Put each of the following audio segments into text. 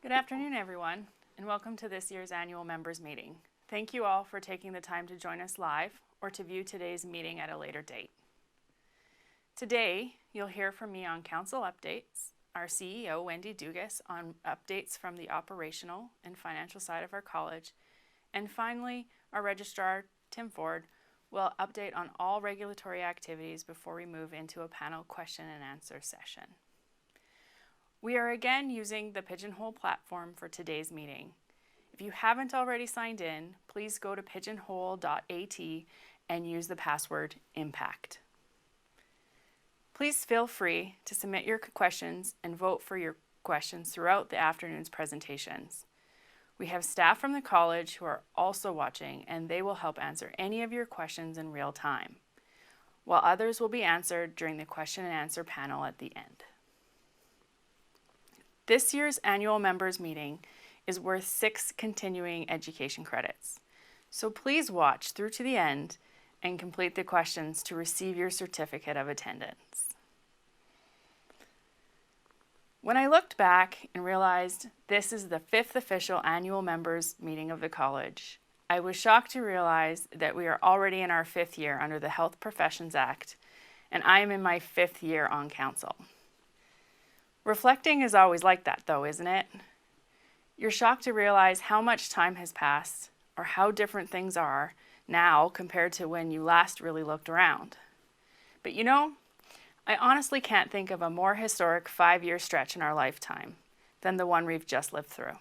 Good afternoon, everyone, and welcome to this year's annual members meeting. Thank you all for taking the time to join us live or to view today's meeting at a later date. Today, you'll hear from me on council updates, our CEO, Wendy Dugas, on updates from the operational and financial side of our college, and finally, our registrar, Tim Ford, will update on all regulatory activities before we move into a panel question and answer session. We are again using the Pigeonhole platform for today's meeting. If you haven't already signed in, please go to pigeonhole.at and use the password IMPACT. Please feel free to submit your questions and vote for your questions throughout the afternoon's presentations. We have staff from the college who are also watching, and they will help answer any of your questions in real time, while others will be answered during the question and answer panel at the end. This year's annual members meeting is worth 6 continuing education credits. So please watch through to the end and complete the questions to receive your certificate of attendance. When I looked back and realized this is the 5th official annual members meeting of the college, I was shocked to realize that we are already in our 5th year under the Health Professions Act, and I am in my 5th year on council. Reflecting is always like that though, isn't it? You're shocked to realize how much time has passed or how different things are now compared to when you last really looked around. But you know, I honestly can't think of a more historic 5-year stretch in our lifetime than the one we've just lived through.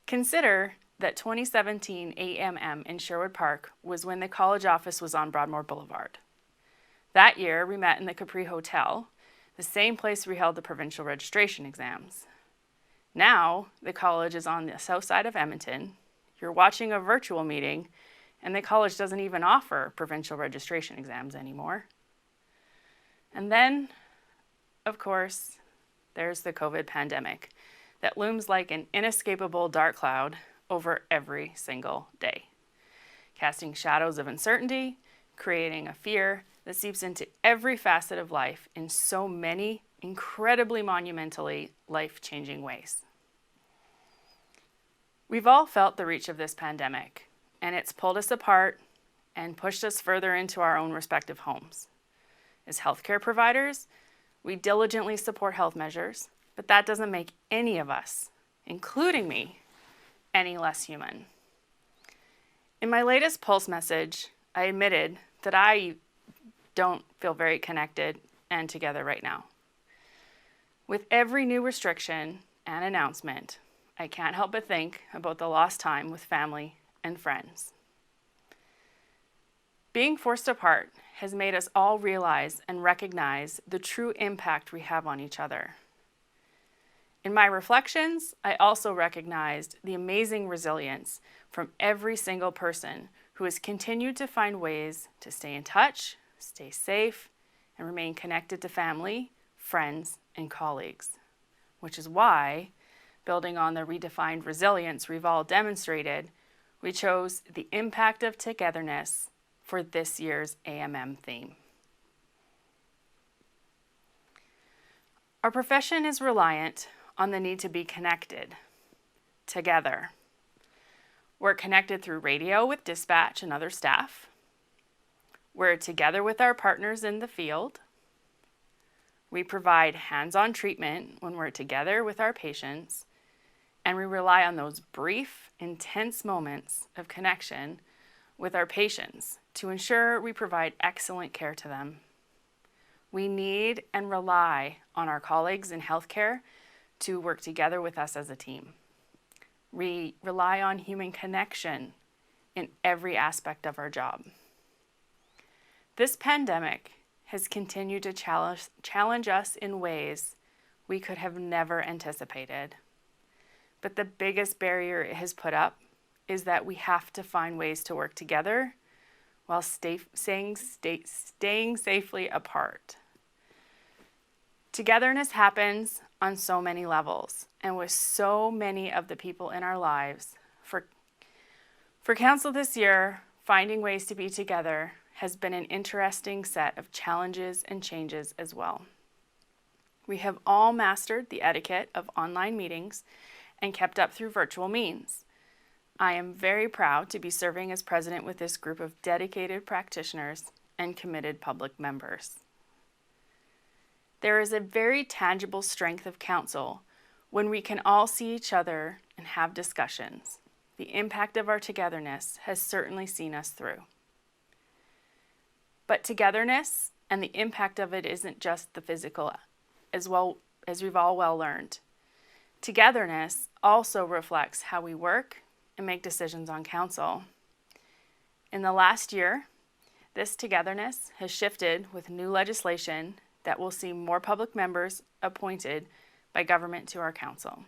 Consider that 2017 AMM in Sherwood Park was when the college office was on Broadmoor Boulevard. That year, we met in the Capri Hotel, the same place we held the provincial registration exams. Now, the college is on the south side of Edmonton. You're watching a virtual meeting, and the college doesn't even offer provincial registration exams anymore. And then, of course, there's the COVID pandemic that looms like an inescapable dark cloud over every single day, casting shadows of uncertainty, creating a fear that seeps into every facet of life in so many incredibly monumentally life-changing ways. We've all felt the reach of this pandemic, and it's pulled us apart and pushed us further into our own respective homes. As healthcare providers, we diligently support health measures, but that doesn't make any of us, including me, any less human. In my latest Pulse message, I admitted that I don't feel very connected and together right now. With every new restriction and announcement, I can't help but think about the lost time with family and friends. Being forced apart has made us all realize and recognize the true impact we have on each other. In my reflections, I also recognized the amazing resilience from every single person who has continued to find ways to stay in touch, stay safe, and remain connected to family, friends, and colleagues. Which is why, building on the redefined resilience we've all demonstrated, we chose the impact of togetherness for this year's AMM theme. Our profession is reliant on the need to be connected, together. We're connected through radio with dispatch and other staff. We're together with our partners in the field. We provide hands-on treatment when we're together with our patients, and we rely on those brief, intense moments of connection with our patients to ensure we provide excellent care to them. We need and rely on our colleagues in healthcare to work together with us as a team. We rely on human connection in every aspect of our job. This pandemic has continued to challenge us in ways we could have never anticipated. But the biggest barrier it has put up is that we have to find ways to work together while staying safely apart. Togetherness happens on so many levels and with so many of the people in our lives. For council this year, finding ways to be together has been an interesting set of challenges and changes as well. We have all mastered the etiquette of online meetings and kept up through virtual means. I am very proud to be serving as president with this group of dedicated practitioners and committed public members. There is a very tangible strength of council when we can all see each other and have discussions. The impact of our togetherness has certainly seen us through. But togetherness and the impact of it isn't just the physical, as well as we've all well learned. Togetherness also reflects how we work and make decisions on council. In the last year, this togetherness has shifted with new legislation that will see more public members appointed by government to our council.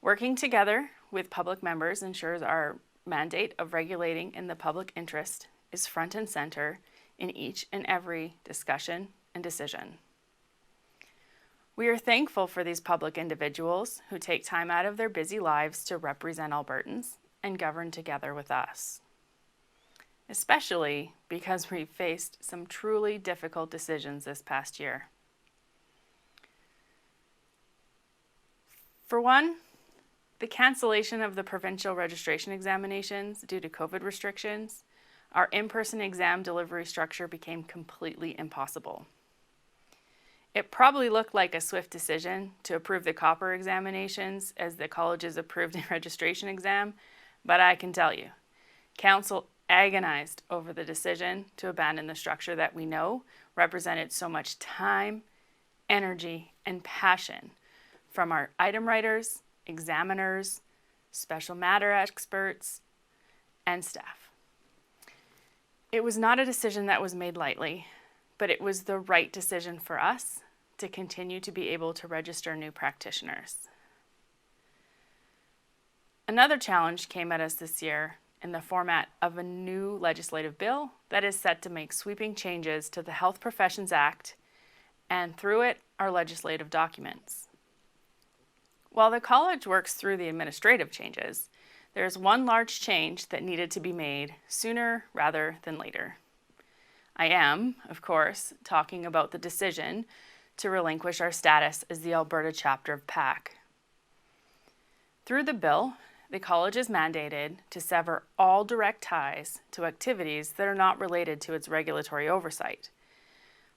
Working together with public members ensures our mandate of regulating in the public interest is front and center in each and every discussion and decision. We are thankful for these public individuals who take time out of their busy lives to represent Albertans and govern together with us, especially because we faced some truly difficult decisions this past year. For one, the cancellation of the provincial registration examinations due to COVID restrictions, our in-person exam delivery structure became completely impossible. It probably looked like a swift decision to approve the copper examinations as the colleges approved the registration exam, but I can tell you, council agonized over the decision to abandon the structure that we know represented so much time, energy, and passion from our item writers, examiners, special matter experts, and staff. It was not a decision that was made lightly, but it was the right decision for us to continue to be able to register new practitioners. Another challenge came at us this year in the format of a new legislative bill that is set to make sweeping changes to the Health Professions Act and through it, our legislative documents. While the college works through the administrative changes, there is one large change that needed to be made sooner rather than later. I am, of course, talking about the decision to relinquish our status as the Alberta chapter of PAC. Through the bill, the college is mandated to sever all direct ties to activities that are not related to its regulatory oversight.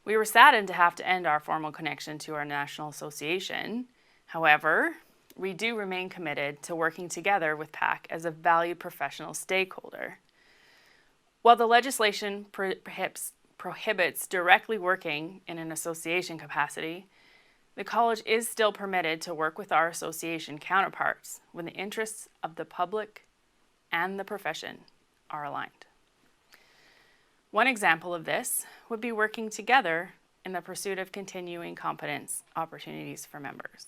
We were saddened to have to end our formal connection to our national association. However, we do remain committed to working together with PAC as a valued professional stakeholder. While the legislation prohibits directly working in an association capacity, the college is still permitted to work with our association counterparts when the interests of the public and the profession are aligned. One example of this would be working together in the pursuit of continuing competence opportunities for members.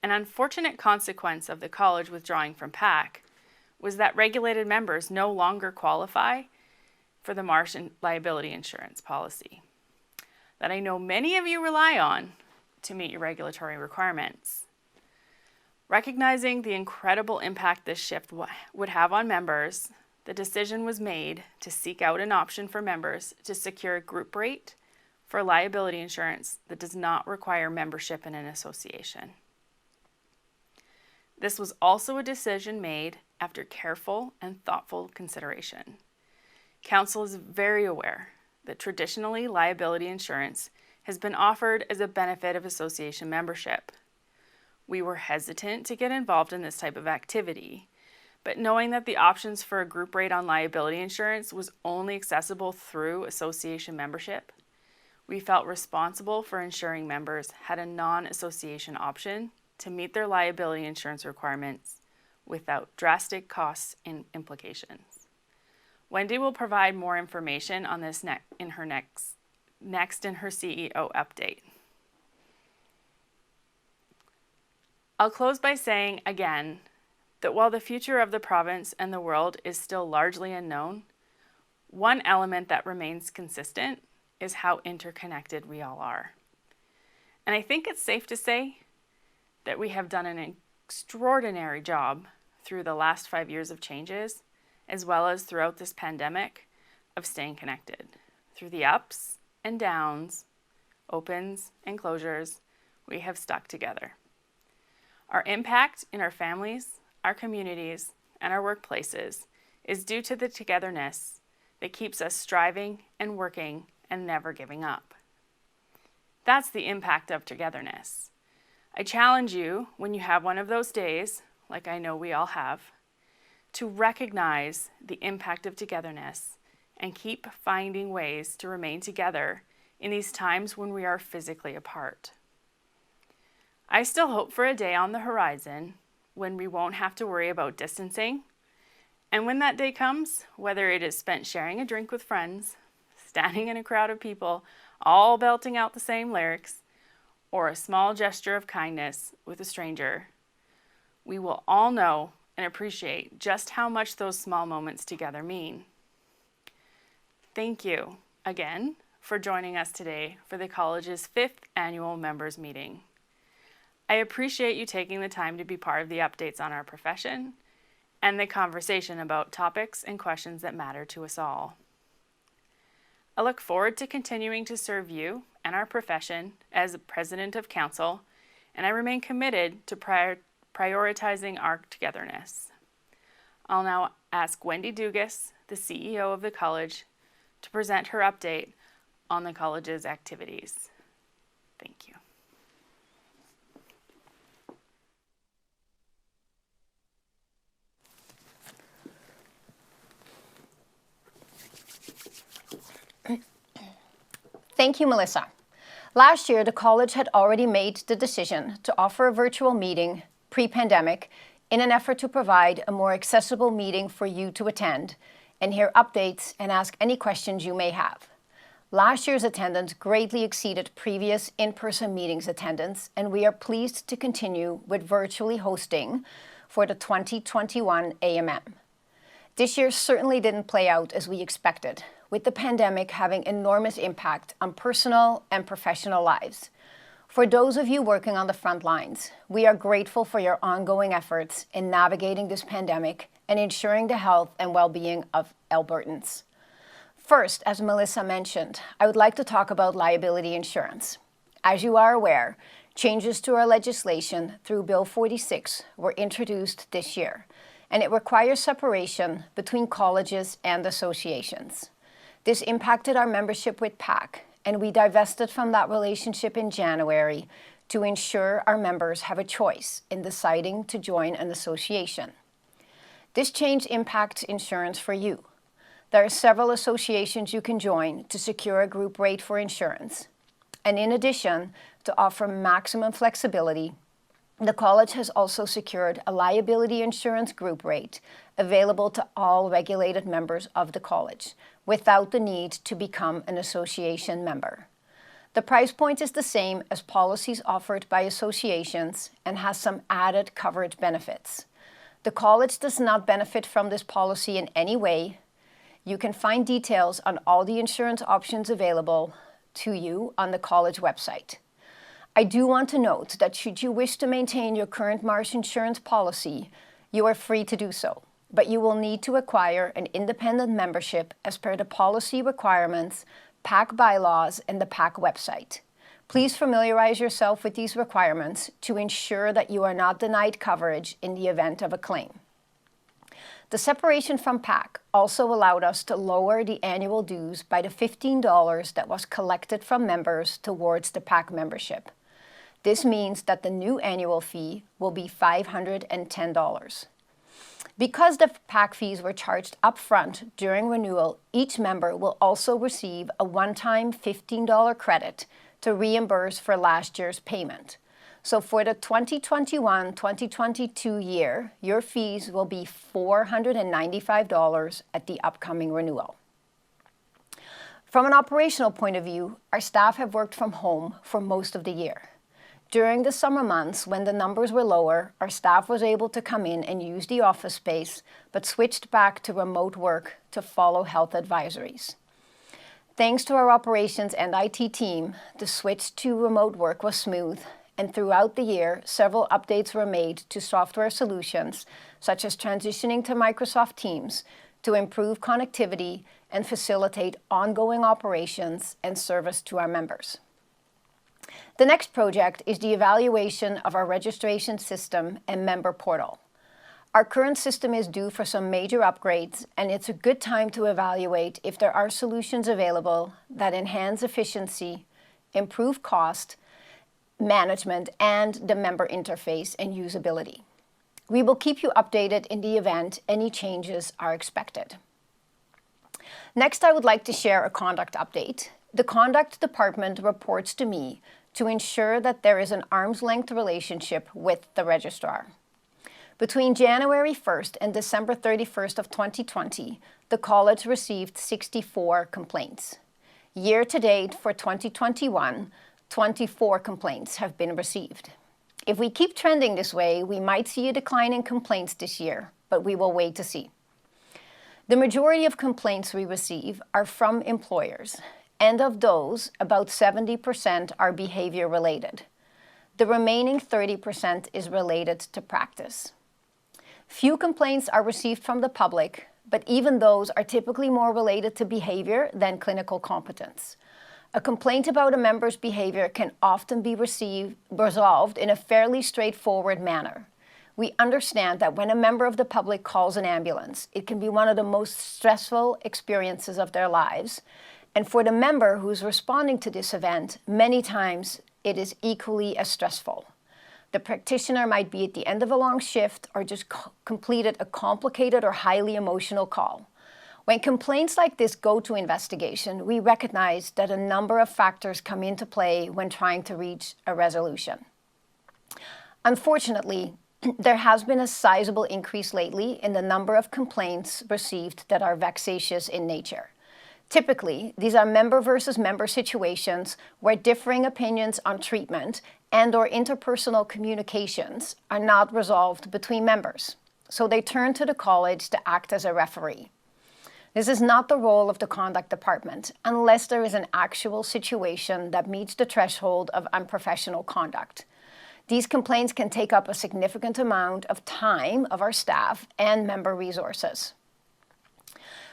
An unfortunate consequence of the college withdrawing from PAC was that regulated members no longer qualify for the Marsh liability insurance policy that I know many of you rely on to meet your regulatory requirements. Recognizing the incredible impact this shift would have on members, the decision was made to seek out an option for members to secure a group rate for liability insurance that does not require membership in an association. This was also a decision made after careful and thoughtful consideration. Council is very aware that traditionally liability insurance has been offered as a benefit of association membership. We were hesitant to get involved in this type of activity, but knowing that the options for a group rate on liability insurance was only accessible through association membership, we felt responsible for ensuring members had a non-association option to meet their liability insurance requirements without drastic costs and implications. Wendy will provide more information on this in her next in her CEO update. I'll close by saying again that while the future of the province and the world is still largely unknown, one element that remains consistent is how interconnected we all are. And I think it's safe to say that we have done an extraordinary job through the last 5 years of changes, as well as throughout this pandemic, of staying connected through the ups and downs, opens and closures, we have stuck together. Our impact in our families, our communities, and our workplaces is due to the togetherness that keeps us striving and working and never giving up. That's the impact of togetherness. I challenge you, when you have one of those days, like I know we all have, to recognize the impact of togetherness and keep finding ways to remain together in these times when we are physically apart. I still hope for a day on the horizon when we won't have to worry about distancing. And when that day comes, whether it is spent sharing a drink with friends, standing in a crowd of people, all belting out the same lyrics, or a small gesture of kindness with a stranger, we will all know and appreciate just how much those small moments together mean. Thank you again for joining us today for the college's 5th annual members meeting. I appreciate you taking the time to be part of the updates on our profession and the conversation about topics and questions that matter to us all. I look forward to continuing to serve you and our profession as President of Council, and I remain committed to prioritizing our togetherness. I'll now ask Wendy Dugas, the CEO of the college, to present her update on the college's activities. Thank you. Thank you, Melissa. Last year, the college had already made the decision to offer a virtual meeting pre-pandemic in an effort to provide a more accessible meeting for you to attend and hear updates and ask any questions you may have. Last year's attendance greatly exceeded previous in-person meetings attendance, and we are pleased to continue with virtually hosting for the 2021 AMM. This year certainly didn't play out as we expected, with the pandemic having enormous impact on personal and professional lives. For those of you working on the front lines, we are grateful for your ongoing efforts in navigating this pandemic and ensuring the health and well-being of Albertans. First, as Melissa mentioned, I would like to talk about liability insurance. As you are aware, changes to our legislation through Bill 46 were introduced this year, and it requires separation between colleges and associations. This impacted our membership with PAC, and we divested from that relationship in January to ensure our members have a choice in deciding to join an association. This change impacts insurance for you. There are several associations you can join to secure a group rate for insurance. And in addition, to offer maximum flexibility, the college has also secured a liability insurance group rate available to all regulated members of the college without the need to become an association member. The price point is the same as policies offered by associations and has some added coverage benefits. The college does not benefit from this policy in any way. You can find details on all the insurance options available to you on the college website. I do want to note that should you wish to maintain your current Marsh insurance policy, you are free to do so, but you will need to acquire an independent membership as per the policy requirements, PAC bylaws, and the PAC website. Please familiarize yourself with these requirements to ensure that you are not denied coverage in the event of a claim. The separation from PAC also allowed us to lower the annual dues by the $15 that was collected from members towards the PAC membership. This means that the new annual fee will be $510. Because the PAC fees were charged upfront during renewal, each member will also receive a one-time $15 credit to reimburse for last year's payment. So for the 2021-2022 year, your fees will be $495 at the upcoming renewal. From an operational point of view, our staff have worked from home for most of the year. During the summer months, when the numbers were lower, our staff was able to come in and use the office space, but switched back to remote work to follow health advisories. Thanks to our operations and IT team, the switch to remote work was smooth, and throughout the year, several updates were made to software solutions, such as transitioning to Microsoft Teams, to improve connectivity and facilitate ongoing operations and service to our members. The next project is the evaluation of our registration system and member portal. Our current system is due for some major upgrades, and it's a good time to evaluate if there are solutions available that enhance efficiency, improve cost management, and the member interface and usability. We will keep you updated in the event any changes are expected. Next, I would like to share a conduct update. The conduct department reports to me to ensure that there is an arm's length relationship with the registrar. Between January 1st and December 31st of 2020, the college received 64 complaints. Year to date for 2021, 24 complaints have been received. If we keep trending this way, we might see a decline in complaints this year, but we will wait to see. The majority of complaints we receive are from employers, and of those, about 70% are behavior related. The remaining 30% is related to practice. Few complaints are received from the public, but even those are typically more related to behavior than clinical competence. A complaint about a member's behavior can often be resolved in a fairly straightforward manner. We understand that when a member of the public calls an ambulance, it can be one of the most stressful experiences of their lives. And for the member who's responding to this event, many times it is equally as stressful. The practitioner might be at the end of a long shift or just completed a complicated or highly emotional call. When complaints like this go to investigation, we recognize that a number of factors come into play when trying to reach a resolution. Unfortunately, there has been a sizable increase lately in the number of complaints received that are vexatious in nature. Typically, these are member versus member situations where differing opinions on treatment and/or interpersonal communications are not resolved between members. So they turn to the college to act as a referee. This is not the role of the conduct department unless there is an actual situation that meets the threshold of unprofessional conduct. These complaints can take up a significant amount of time of our staff and member resources.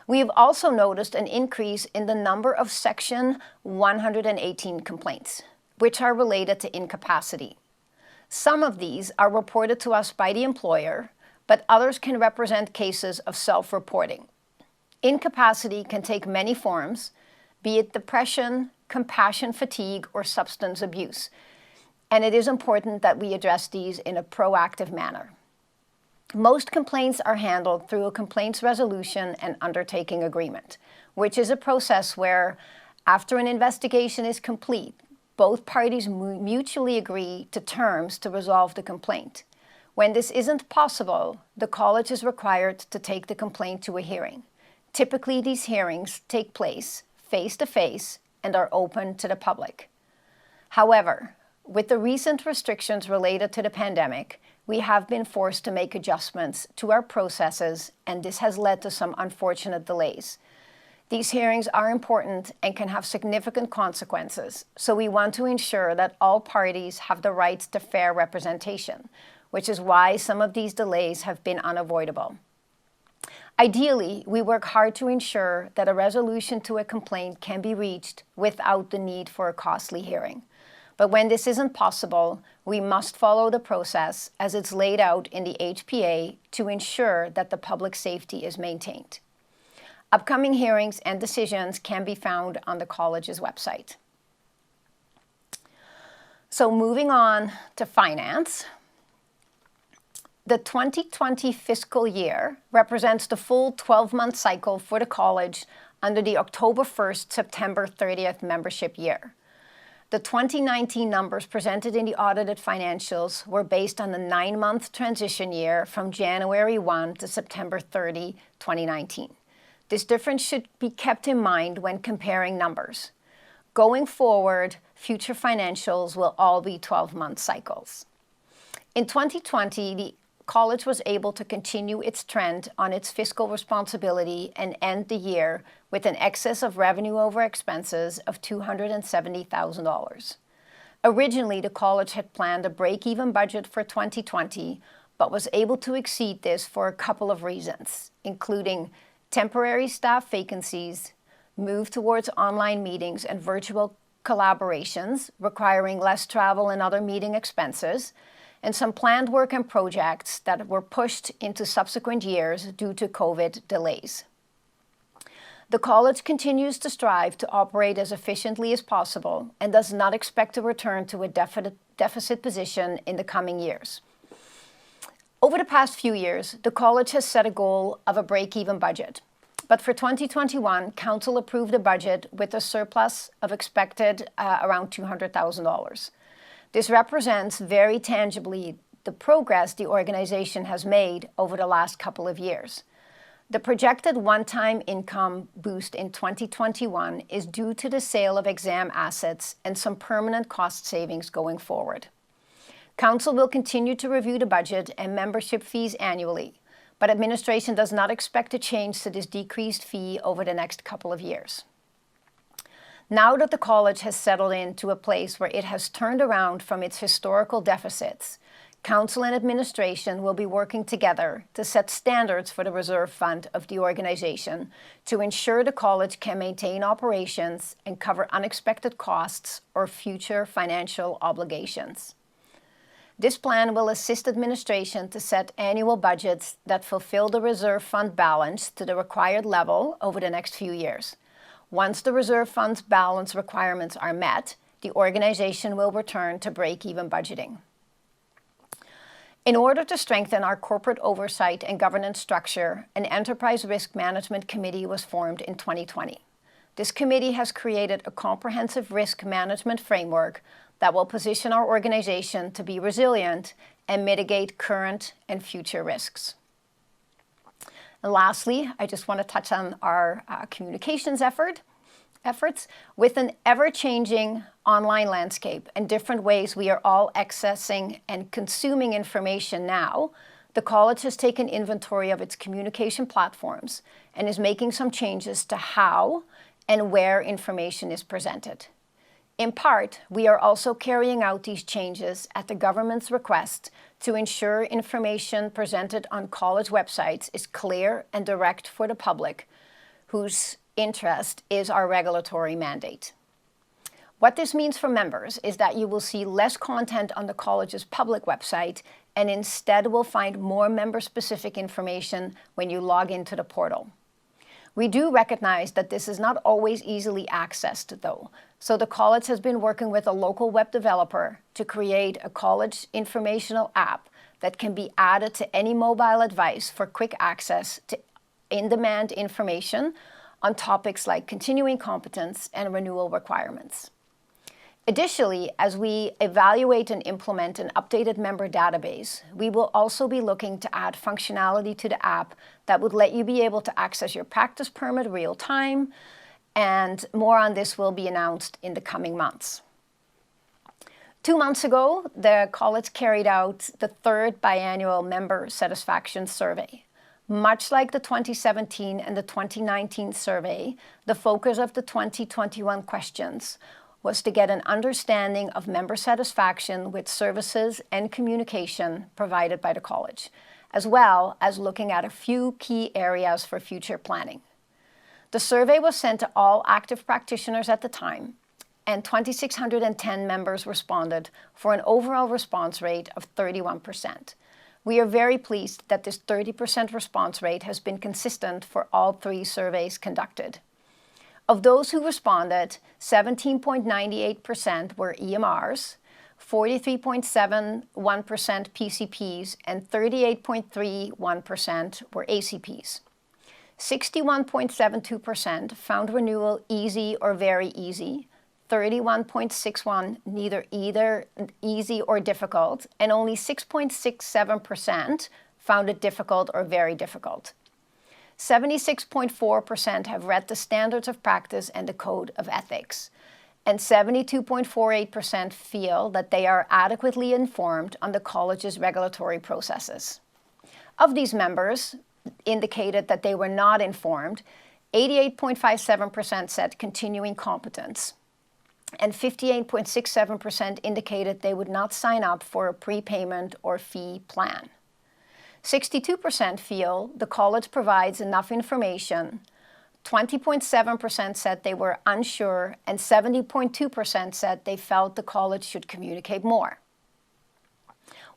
We have also noticed an increase in the number of Section 118 complaints, which are related to incapacity. Some of these are reported to us by the employer, but others can represent cases of self-reporting. Incapacity can take many forms, be it depression, compassion fatigue, or substance abuse, and it is important that we address these in a proactive manner. Most complaints are handled through a complaints resolution and undertaking agreement, which is a process where, after an investigation is complete, both parties mutually agree to terms to resolve the complaint. When this isn't possible, the college is required to take the complaint to a hearing. Typically, these hearings take place face-to-face and are open to the public. However, with the recent restrictions related to the pandemic, we have been forced to make adjustments to our processes, and this has led to some unfortunate delays. These hearings are important and can have significant consequences, so we want to ensure that all parties have the right to fair representation, which is why some of these delays have been unavoidable. Ideally, we work hard to ensure that a resolution to a complaint can be reached without the need for a costly hearing. But when this isn't possible, we must follow the process as it's laid out in the HPA to ensure that the public safety is maintained. Upcoming hearings and decisions can be found on the college's website. So moving on to finance. The 2020 fiscal year represents the full 12-month cycle for the college under the October 1st, September 30th membership year. The 2019 numbers presented in the audited financials were based on the 9-month transition year from January 1 to September 30, 2019. This difference should be kept in mind when comparing numbers. Going forward, future financials will all be 12-month cycles. In 2020, the college was able to continue its trend on its fiscal responsibility and end the year with an excess of revenue over expenses of $270,000. Originally, the college had planned a break-even budget for 2020, but was able to exceed this for a couple of reasons, including temporary staff vacancies, move towards online meetings and virtual collaborations requiring less travel and other meeting expenses, and some planned work and projects that were pushed into subsequent years due to COVID delays. The college continues to strive to operate as efficiently as possible and does not expect to return to a deficit position in the coming years. Over the past few years, the college has set a goal of a break-even budget. But for 2021, Council approved a budget with a surplus of expected around $200,000. This represents very tangibly the progress the organization has made over the last couple of years. The projected one-time income boost in 2021 is due to the sale of exam assets and some permanent cost savings going forward. Council will continue to review the budget and membership fees annually, but administration does not expect a change to this decreased fee over the next couple of years. Now that the college has settled into a place where it has turned around from its historical deficits, Council and administration will be working together to set standards for the reserve fund of the organization to ensure the college can maintain operations and cover unexpected costs or future financial obligations. This plan will assist administration to set annual budgets that fulfill the reserve fund balance to the required level over the next few years. Once the reserve fund's balance requirements are met, the organization will return to break-even budgeting. In order to strengthen our corporate oversight and governance structure, an Enterprise Risk Management Committee was formed in 2020. This committee has created a comprehensive risk management framework that will position our organization to be resilient and mitigate current and future risks. And lastly, I just want to touch on our communications efforts. With an ever-changing online landscape and different ways we are all accessing and consuming information now, the college has taken inventory of its communication platforms and is making some changes to how and where information is presented. In part, we are also carrying out these changes at the government's request to ensure information presented on college websites is clear and direct for the public, whose interest is our regulatory mandate. What this means for members is that you will see less content on the college's public website and instead will find more member-specific information when you log into the portal. We do recognize that this is not always easily accessed, though, so the college has been working with a local web developer to create a college informational app that can be added to any mobile device for quick access to in-demand information on topics like continuing competence and renewal requirements. Additionally, as we evaluate and implement an updated member database, we will also be looking to add functionality to the app that would let you be able to access your practice permit real time, and more on this will be announced in the coming months. 2 months ago, the college carried out the third biannual member satisfaction survey. Much like the 2017 and the 2019 survey, the focus of the 2021 questions was to get an understanding of member satisfaction with services and communication provided by the college, as well as looking at a few key areas for future planning. The survey was sent to all active practitioners at the time, and 2,610 members responded for an overall response rate of 31%. We are very pleased that this 30% response rate has been consistent for all 3 surveys conducted. Of those who responded, 17.98% were EMRs, 43.71% PCPs, and 38.31% were ACPs. 61.72% found renewal easy or very easy, 31.61% neither easy or difficult, and only 6.67% found it difficult or very difficult. 76.4% have read the standards of practice and the code of ethics, and 72.48% feel that they are adequately informed on the college's regulatory processes. Of these members indicated that they were not informed, 88.57% said continuing competence, and 58.67% indicated they would not sign up for a prepayment or fee plan. 62% feel the college provides enough information 20.7% said they were unsure, and 70.2% said they felt the college should communicate more.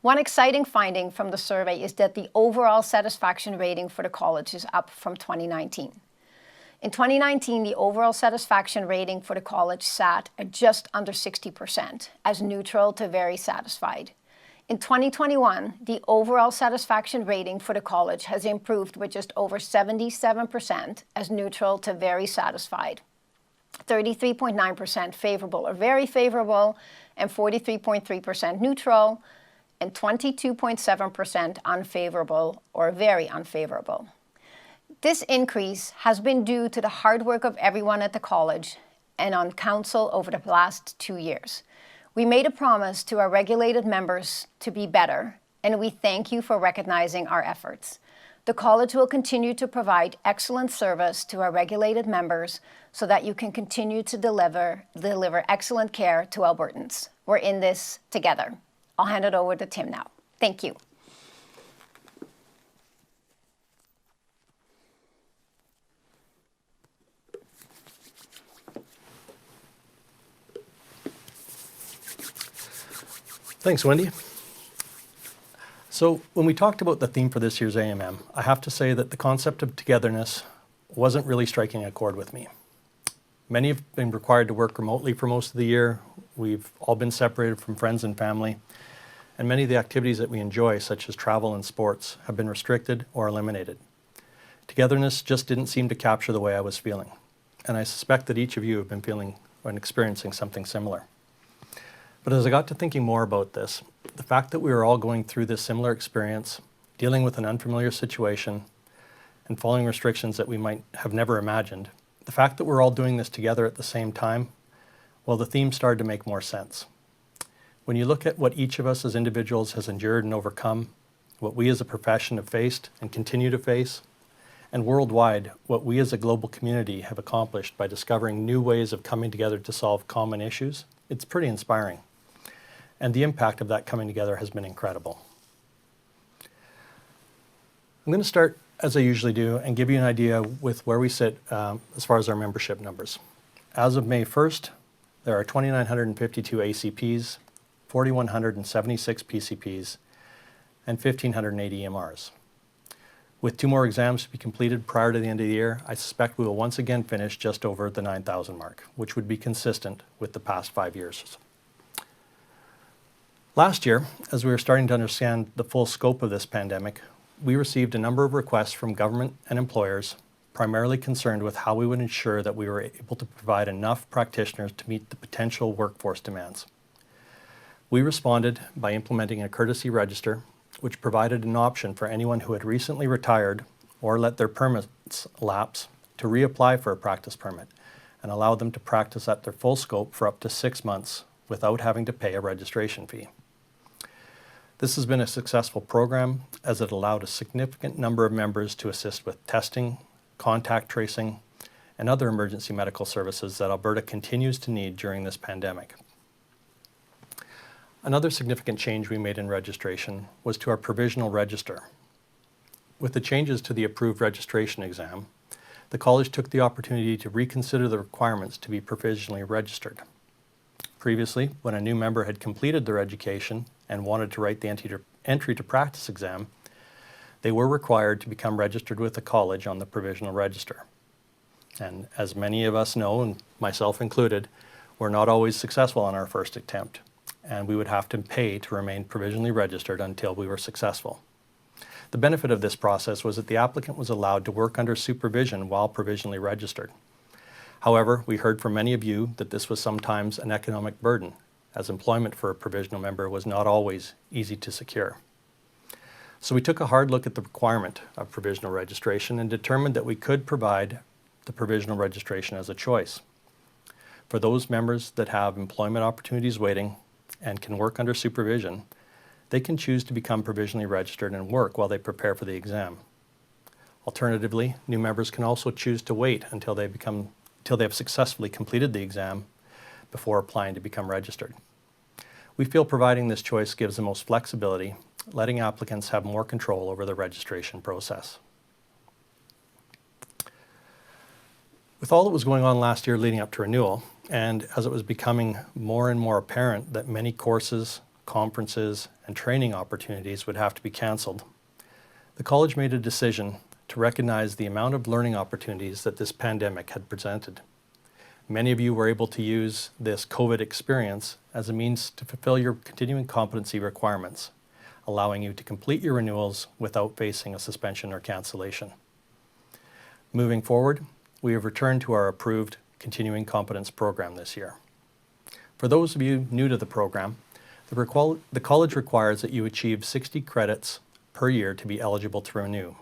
One exciting finding from the survey is that the overall satisfaction rating for the college is up from 2019. In 2019, the overall satisfaction rating for the college sat at just under 60%, as neutral to very satisfied. In 2021, the overall satisfaction rating for the college has improved with just over 77%, as neutral to very satisfied, 33.9% favorable or very favorable, and 43.3% neutral, and 22.7% unfavorable or very unfavorable. This increase has been due to the hard work of everyone at the college and on council over the last 2 years. We made a promise to our regulated members to be better, and we thank you for recognizing our efforts. The college will continue to provide excellent service to our regulated members so that you can continue to deliver excellent care to Albertans. We're in this together. I'll hand it over to Tim now. Thank you. Thanks, Wendy. So when we talked about the theme for this year's AMM, I have to say that the concept of togetherness wasn't really striking a chord with me. Many have been required to work remotely for most of the year. We've all been separated from friends and family, and many of the activities that we enjoy, such as travel and sports, have been restricted or eliminated. Togetherness just didn't seem to capture the way I was feeling, and I suspect that each of you have been feeling and experiencing something similar. But as I got to thinking more about this, the fact that we were all going through this similar experience, dealing with an unfamiliar situation, and following restrictions that we might have never imagined, the fact that we're all doing this together at the same time, well, the theme started to make more sense. When you look at what each of us as individuals has endured and overcome, what we as a profession have faced and continue to face, and worldwide, what we as a global community have accomplished by discovering new ways of coming together to solve common issues, it's pretty inspiring. And the impact of that coming together has been incredible. I'm going to start, as I usually do, and give you an idea with where we sit as far as our membership numbers. As of May 1st, there are 2,952 ACPs, 4,176 PCPs, and 1,580 EMRs. With 2 more exams to be completed prior to the end of the year, I suspect we will once again finish just over the 9,000 mark, which would be consistent with the past 5 years. Last year, as we were starting to understand the full scope of this pandemic, we received a number of requests from government and employers, primarily concerned with how we would ensure that we were able to provide enough practitioners to meet the potential workforce demands. We responded by implementing a courtesy register, which provided an option for anyone who had recently retired or let their permits lapse to reapply for a practice permit and allow them to practice at their full scope for up to 6 months without having to pay a registration fee. This has been a successful program as it allowed a significant number of members to assist with testing, contact tracing, and other emergency medical services that Alberta continues to need during this pandemic. Another significant change we made in registration was to our provisional register. With the changes to the approved registration exam, the college took the opportunity to reconsider the requirements to be provisionally registered. Previously, when a new member had completed their education and wanted to write the entry to practice exam, they were required to become registered with the college on the provisional register. And as many of us know, and myself included, we're not always successful on our first attempt, and we would have to pay to remain provisionally registered until we were successful. The benefit of this process was that the applicant was allowed to work under supervision while provisionally registered. However, we heard from many of you that this was sometimes an economic burden, as employment for a provisional member was not always easy to secure. So we took a hard look at the requirement of provisional registration and determined that we could provide the provisional registration as a choice. For those members that have employment opportunities waiting and can work under supervision, they can choose to become provisionally registered and work while they prepare for the exam. Alternatively, new members can also choose to wait until they have successfully completed the exam before applying to become registered. We feel providing this choice gives the most flexibility, letting applicants have more control over the registration process. With all that was going on last year leading up to renewal, and as it was becoming more and more apparent that many courses, conferences, and training opportunities would have to be cancelled, the college made a decision to recognize the amount of learning opportunities that this pandemic had presented. Many of you were able to use this COVID experience as a means to fulfill your continuing competency requirements, allowing you to complete your renewals without facing a suspension or cancellation. Moving forward, we have returned to our approved continuing competence program this year. For those of you new to the program, the college requires that you achieve 60 credits per year to be eligible to renew.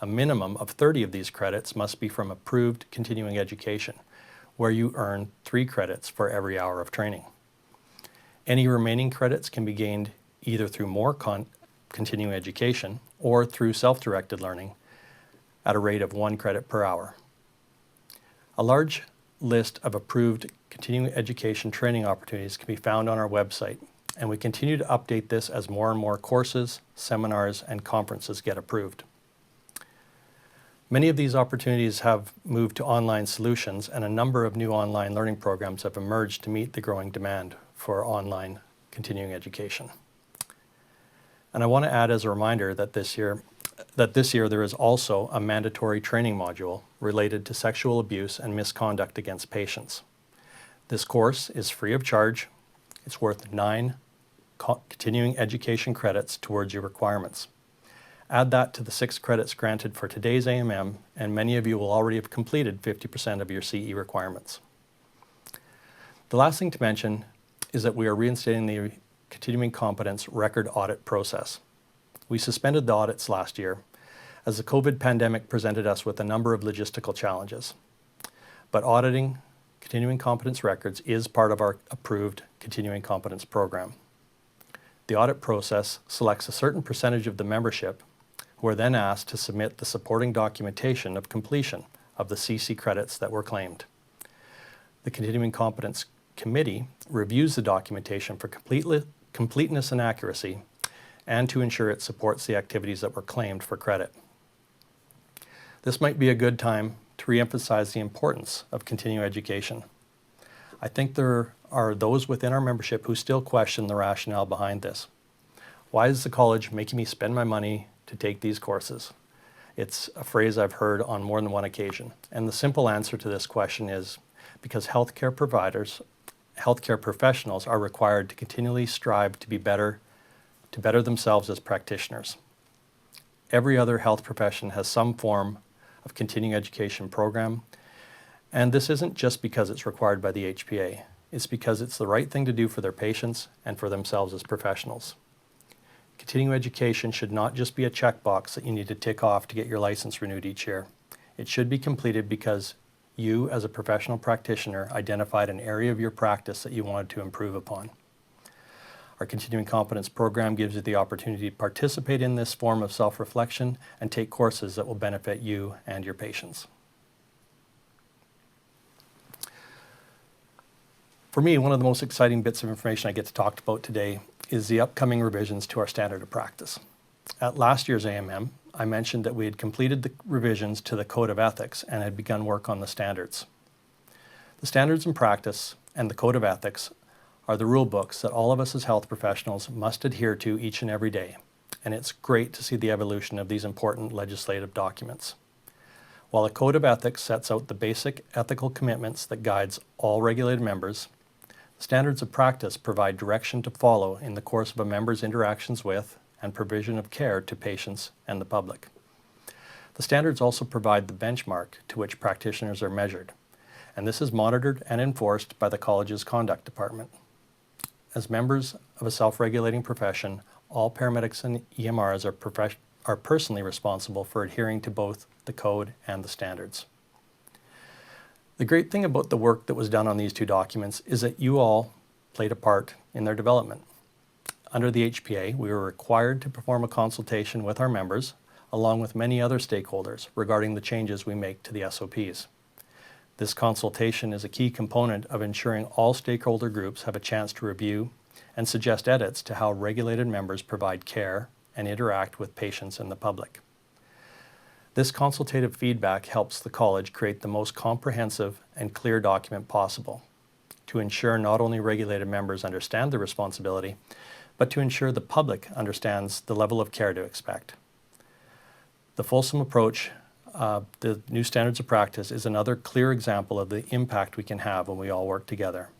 A minimum of 30 of these credits must be from approved continuing education, where you earn 3 credits for every hour of training. Any remaining credits can be gained either through more continuing education or through self-directed learning at a rate of 1 credit per hour. A large list of approved continuing education training opportunities can be found on our website, and we continue to update this as more and more courses, seminars, and conferences get approved. Many of these opportunities have moved to online solutions, and a number of new online learning programs have emerged to meet the growing demand for online continuing education. And I want to add as a reminder that this year there is also a mandatory training module related to sexual abuse and misconduct against patients. This course is free of charge. It's worth 9 continuing education credits towards your requirements. Add that to the 6 credits granted for today's AMM, and many of you will already have completed 50% of your CE requirements. The last thing to mention is that we are reinstating the continuing competence record audit process. We suspended the audits last year as the COVID pandemic presented us with a number of logistical challenges. But auditing continuing competence records is part of our approved continuing competence program. The audit process selects a certain percentage of the membership who are then asked to submit the supporting documentation of completion of the CC credits that were claimed. The Continuing Competence Committee reviews the documentation for completeness and accuracy, and to ensure it supports the activities that were claimed for credit. This might be a good time to reemphasize the importance of continuing education. I think there are those within our membership who still question the rationale behind this. Why is the college making me spend my money to take these courses? It's a phrase I've heard on more than one occasion. And the simple answer to this question is because healthcare professionals are required to continually strive to better themselves as practitioners. Every other health profession has some form of continuing education program, and this isn't just because it's required by the HPA. It's because it's the right thing to do for their patients and for themselves as professionals. Continuing education should not just be a checkbox that you need to tick off to get your license renewed each year. It should be completed because you, as a professional practitioner, identified an area of your practice that you wanted to improve upon. Our Continuing Competence program gives you the opportunity to participate in this form of self-reflection and take courses that will benefit you and your patients. For me, one of the most exciting bits of information I get to talk about today is the upcoming revisions to our standard of practice. At last year's AMM, I mentioned that we had completed the revisions to the Code of Ethics and had begun work on the standards. The standards in practice and the Code of Ethics are the rule books that all of us as health professionals must adhere to each and every day, and it's great to see the evolution of these important legislative documents. While the Code of Ethics sets out the basic ethical commitments that guides all regulated members, standards of practice provide direction to follow in the course of a member's interactions with and provision of care to patients and the public. The standards also provide the benchmark to which practitioners are measured, and this is monitored and enforced by the college's conduct department. As members of a self-regulating profession, all paramedics and EMRs are personally responsible for adhering to both the code and the standards. The great thing about the work that was done on these two documents is that you all played a part in their development. Under the HPA, we were required to perform a consultation with our members, along with many other stakeholders, regarding the changes we make to the SOPs. This consultation is a key component of ensuring all stakeholder groups have a chance to review and suggest edits to how regulated members provide care and interact with patients and the public. This consultative feedback helps the college create the most comprehensive and clear document possible to ensure not only regulated members understand their responsibility, but to ensure the public understands the level of care to expect. The fulsome approach, the new standards of practice, is another clear example of the impact we can have when we all work together.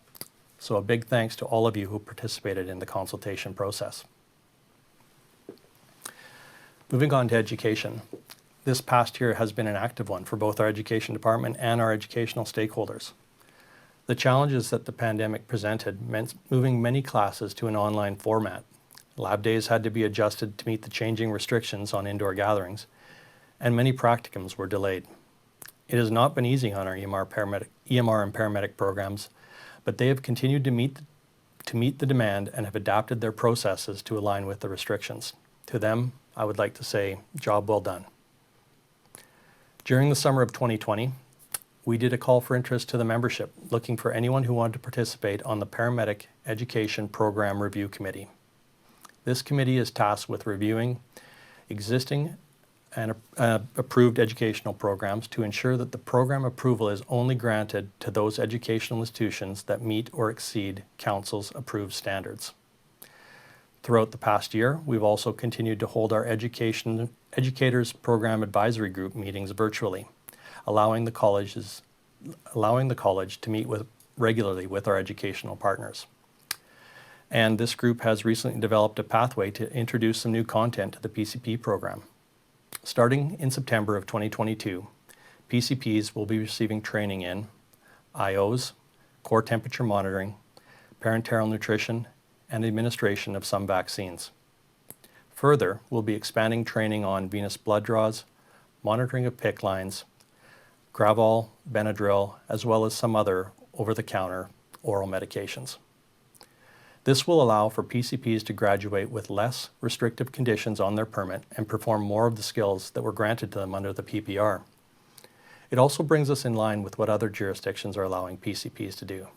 So a big thanks to all of you who participated in the consultation process. Moving on to education. This past year has been an active one for both our education department and our educational stakeholders. The challenges that the pandemic presented meant moving many classes to an online format. Lab days had to be adjusted to meet the changing restrictions on indoor gatherings, and many practicums were delayed. It has not been easy on our EMR and paramedic programs, but they have continued to meet the demand and have adapted their processes to align with the restrictions. To them, I would like to say, job well done. During the summer of 2020, we did a call for interest to the membership, looking for anyone who wanted to participate on the Paramedic Education Program Review Committee. This committee is tasked with reviewing existing and approved educational programs to ensure that the program approval is only granted to those educational institutions that meet or exceed Council's approved standards. Throughout the past year, we've also continued to hold our Educators Program Advisory Group meetings virtually, allowing the college to meet regularly with our educational partners. And this group has recently developed a pathway to introduce some new content to the PCP program. Starting in September of 2022, PCPs will be receiving training in IOs, core temperature monitoring, parenteral nutrition, and administration of some vaccines. Further, we'll be expanding training on venous blood draws, monitoring of PICC lines, Gravol, Benadryl, as well as some other over-the-counter oral medications. This will allow for PCPs to graduate with less restrictive conditions on their permit and perform more of the skills that were granted to them under the PPR. It also brings us in line with what other jurisdictions are allowing PCPs to do.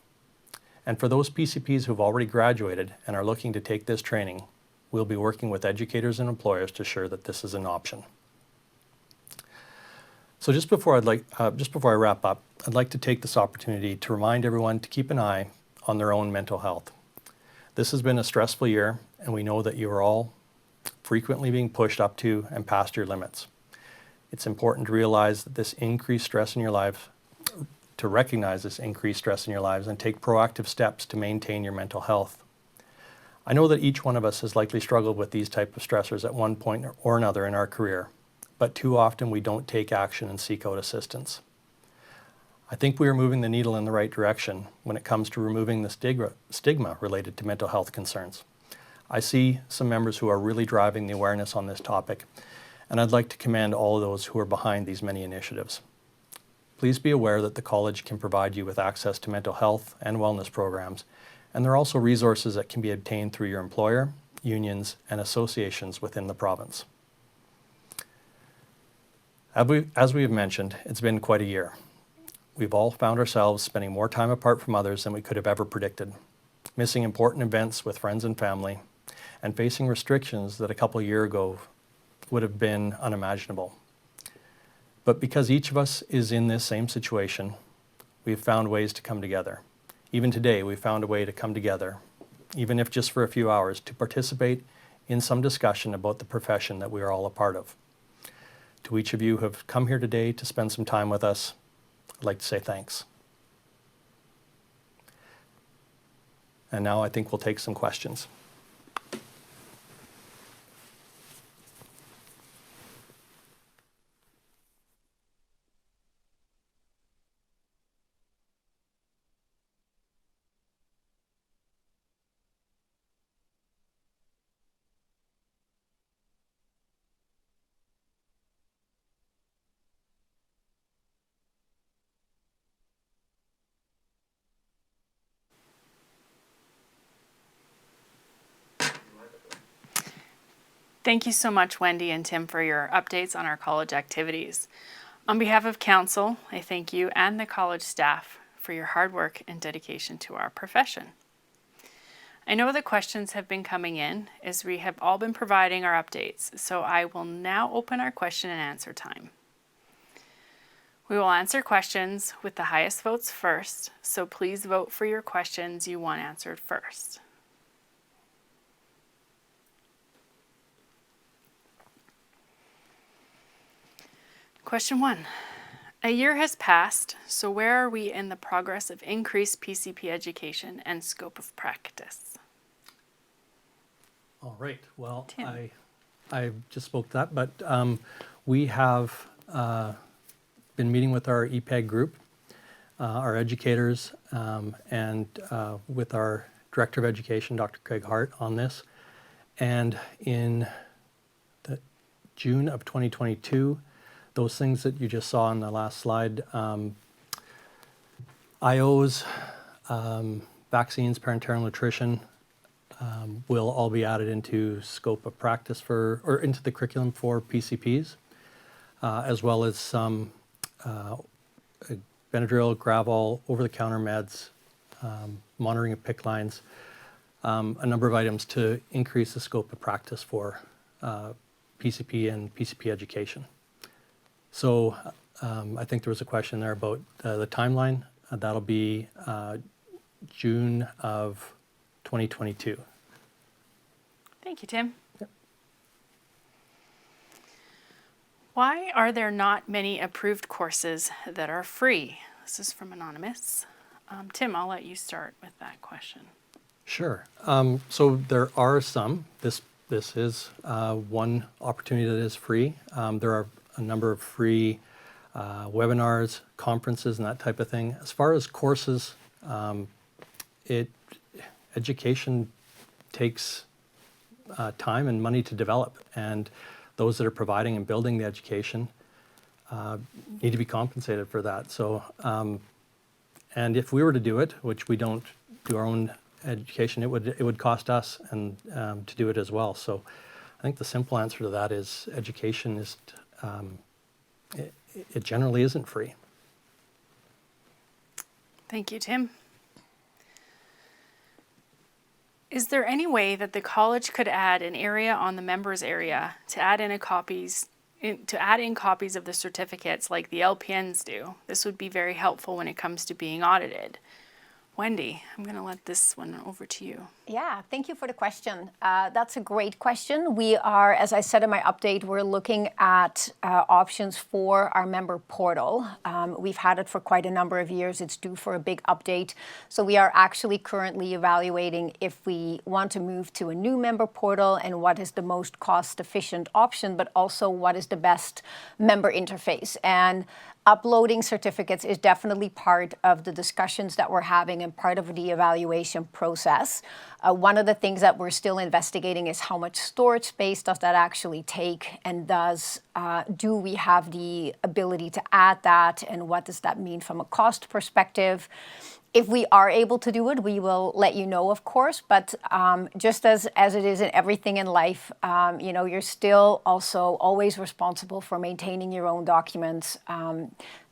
And for those PCPs who've already graduated and are looking to take this training, we'll be working with educators and employers to ensure that this is an option. So just before I wrap up, I'd like to take this opportunity to remind everyone to keep an eye on their own mental health. This has been a stressful year, and we know that you are all frequently being pushed up to and past your limits. It's important to realize that this increased stress in your life, to recognize this increased stress in your lives and take proactive steps to maintain your mental health. I know that each one of us has likely struggled with these type of stressors at one point or another in our career, but too often we don't take action and seek out assistance. I think we are moving the needle in the right direction when it comes to removing the stigma related to mental health concerns. I see some members who are really driving the awareness on this topic, and I'd like to commend all of those who are behind these many initiatives. Please be aware that the college can provide you with access to mental health and wellness programs, and there are also resources that can be obtained through your employer, unions, and associations within the province. As we have mentioned, it's been quite a year. We've all found ourselves spending more time apart from others than we could have ever predicted, missing important events with friends and family, and facing restrictions that a couple of years ago would have been unimaginable. But because each of us is in this same situation, we've found ways to come together. Even today, we found a way to come together, even if just for a few hours, to participate in some discussion about the profession that we are all a part of. To each of you who have come here today to spend some time with us, I'd like to say thanks. And now I think we'll take some questions. Thank you so much, Wendy and Tim, for your updates on our college activities. On behalf of Council, I thank you and the college staff for your hard work and dedication to our profession. I know the questions have been coming in as we have all been providing our updates, so I will now open our question and answer time. We will answer questions with the highest votes first, so please vote for your questions you want answered first. Question 1. A year has passed, so where are we in the progress of increased PCP education and scope of practice? All right. Well, Tim. I just spoke to that, but we have been meeting with our EPEG group, our educators, and with our Director of Education, Dr. Craig Hart, on this. And in the June of 2022, those things that you just saw on the last slide, IOs, vaccines, parenteral nutrition, will all be added into scope of practice or into the curriculum for PCPs, as well as some Benadryl, Gravol, over-the-counter meds, monitoring of PICC lines, a number of items to increase the scope of practice for PCP and PCP education. So I think there was a question there about the timeline. That'll be June of 2022. Thank you, Tim. Yep. Why are there not many approved courses that are free? This is from Anonymous. Tim, I'll let you start with that question. Sure. So there are some. This is one opportunity that is free. There are a number of free webinars, conferences, and that type of thing. As far as courses, education takes time and money to develop, and those that are providing and building the education need to be compensated for that. So, and if we were to do it, which we don't do our own education, it would cost us and to do it as well. So, I think the simple answer to that is education is it generally isn't free. Thank you, Tim. Is there any way that the college could add an area on the members area to add in copies of the certificates like the LPNs do? This would be very helpful when it comes to being audited. Wendy, I'm going to let this one over to you. Yeah, thank you for the question. That's a great question. We are, as I said in my update, we're looking at options for our member portal. We've had it for quite a number of years. It's due for a big update. So we are actually currently evaluating if we want to move to a new member portal and what is the most cost-efficient option, but also what is the best member interface. And uploading certificates is definitely part of the discussions that we're having and part of the evaluation process. One of the things that we're still investigating is how much storage space does that actually take, and do we have the ability to add that, and what does that mean from a cost perspective? If we are able to do it, we will let you know, of course, but just as it is in everything in life, you're still also always responsible for maintaining your own documents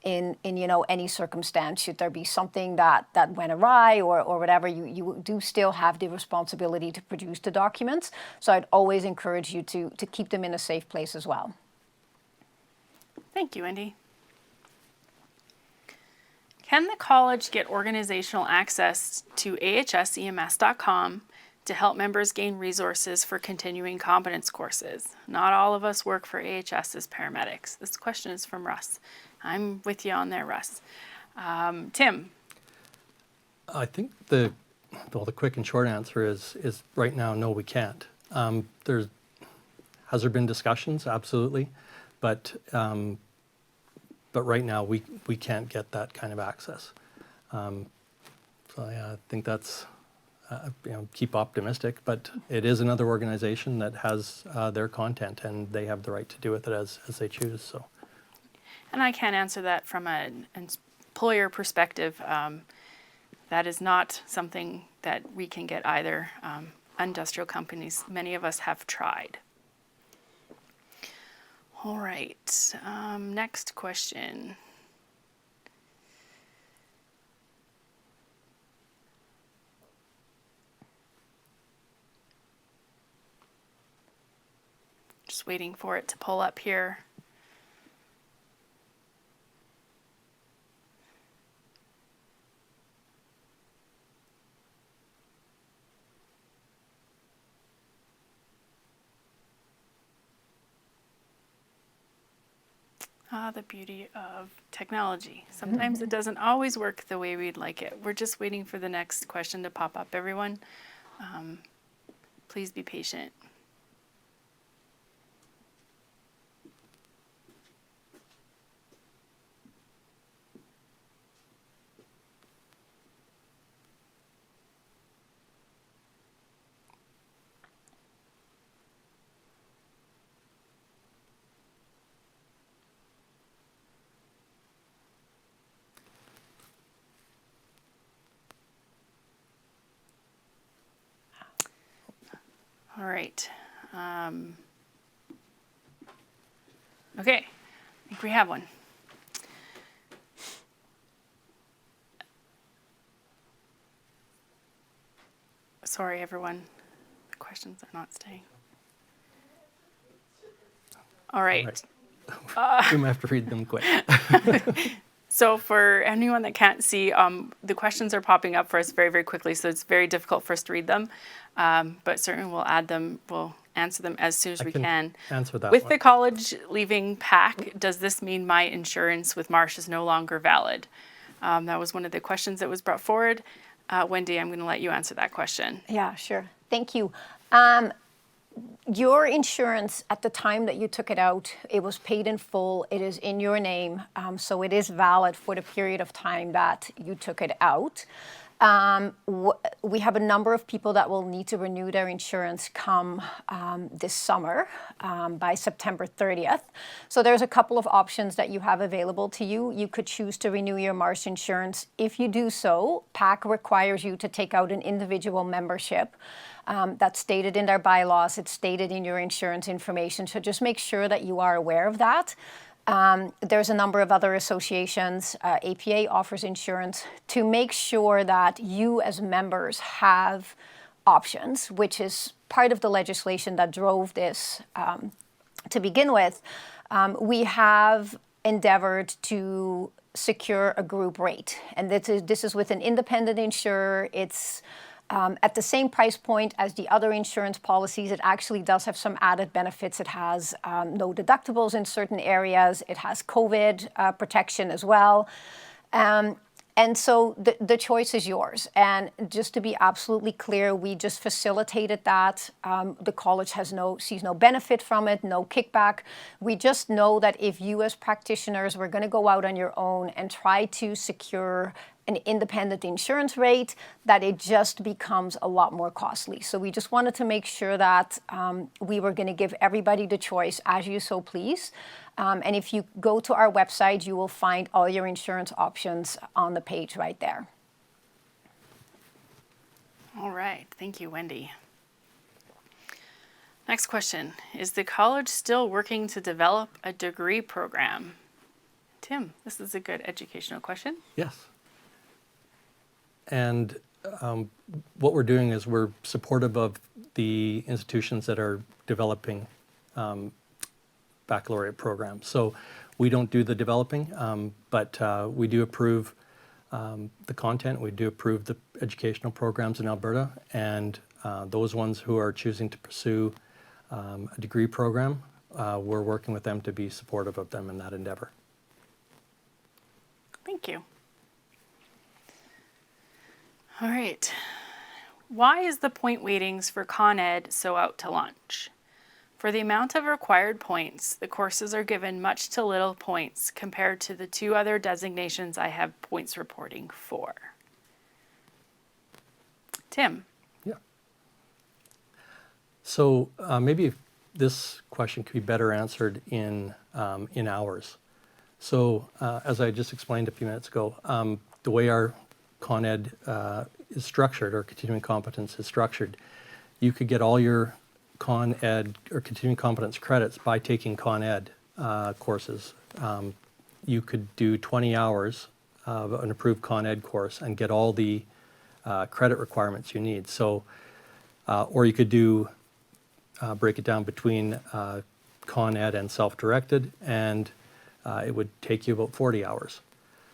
in any circumstance. Should there be something that went awry or whatever, you do still have the responsibility to produce the documents. So I'd always encourage you to keep them in a safe place as well. Thank you, Wendy. Can the college get organizational access to ahsems.com to help members gain resources for continuing competence courses? Not all of us work for AHS as paramedics. This question is from Russ. I'm with you on there, Russ. Tim? I think the quick and short answer is right now, no, we can't. Has there been discussions? Absolutely. But right now, we can't get that kind of access. So yeah, I think that's, keep optimistic, but it is another organization that has their content, and they have the right to do with it as they choose. So. And I can't answer that from an employer perspective. That is not something that we can get either. Industrial companies, many of us have tried. All right, next question. Just waiting for it to pull up here. The beauty of technology. Sometimes it doesn't always work the way we'd like it. We're just waiting for the next question to pop up, everyone. Please be patient. All right. Okay, I think we have one. Sorry, everyone. The questions are not staying. All right. We might have to read them quick. So for anyone that can't see, the questions are popping up for us very, very quickly, so it's very difficult for us to read them. But certainly we'll add them, we'll answer them as soon as we can. Answer that With one. the college leaving PAC, does this mean my insurance with Marsh is no longer valid? That was one of the questions that was brought forward. Wendy, I'm going to let you answer that question. Yeah, sure. Thank you. Your insurance at the time that you took it out, it was paid in full. It is in your name, so it is valid for the period of time that you took it out. We have a number of people that will need to renew their insurance come this summer by September 30th. So there's a couple of options that you have available to you. You could choose to renew your Marsh insurance. If you do so, PAC requires you to take out an individual membership. That's stated in their bylaws. It's stated in your insurance information. So just make sure that you are aware of that. There's a number of other associations. APA offers insurance to make sure that you as members have options, which is part of the legislation that drove this to begin with. We have endeavored to secure a group rate, and this is with an independent insurer. It's at the same price point as the other insurance policies. It actually does have some added benefits. It has no deductibles in certain areas. It has COVID protection as well. And so the choice is yours. And just to be absolutely clear, we just facilitated that. The college sees no benefit from it, no kickback. We just know that if you as practitioners were going to go out on your own and try to secure an independent insurance rate, that it just becomes a lot more costly. So we just wanted to make sure that we were going to give everybody the choice as you so please. And if you go to our website, you will find all your insurance options on the page right there. All right, thank you, Wendy. Next question, is the college still working to develop a degree program? Tim, this is a good educational question. Yes. And what we're doing is we're supportive of the institutions that are developing baccalaureate programs. So we don't do the developing, but we do approve the content. We do approve the educational programs in Alberta, and those ones who are choosing to pursue a degree program, we're working with them to be supportive of them in that endeavor. Thank you. All right. Why is the point weightings for Con Ed so out to lunch? For the amount of required points, the courses are given much to little points compared to the two other designations I have points reporting for. Tim. Yeah. So maybe this question could be better answered in hours. So as I just explained a few minutes ago, the way our Con Ed is structured, or continuing competence is structured, you could get all your Con Ed or continuing competence credits by taking Con Ed courses. You could do 20 hours of an approved Con Ed course and get all the credit requirements you need. So, or you could do break it down between Con Ed and self-directed, and it would take you about 40 hours.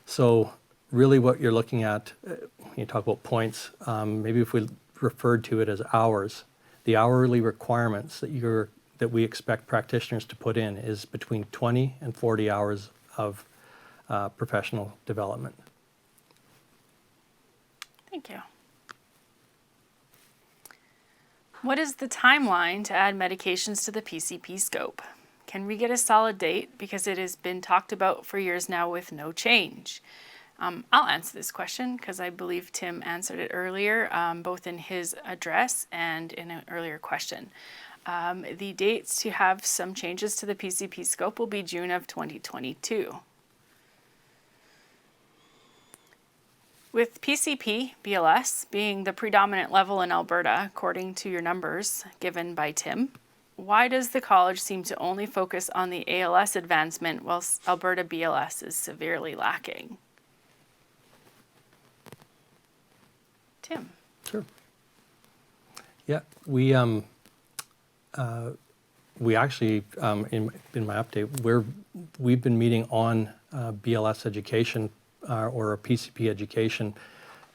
So really what you're looking at, when you talk about points, maybe if we referred to it as hours, the hourly requirements that you're that we expect practitioners to put in is between 20 and 40 hours of professional development. Thank you. What is the timeline to add medications to the PCP scope? Can we get a solid date, because it has been talked about for years now with no change? I'll answer this question because I believe Tim answered it earlier, both in his address and in an earlier question. The dates to have some changes to the PCP scope will be June of 2022. With PCP, BLS being the predominant level in Alberta, according to your numbers given by Tim, why does the college seem to only focus on the ALS advancement whilst Alberta BLS is severely lacking? Tim. Sure. Yeah, we actually, in my update, we've been meeting on BLS education or a PCP education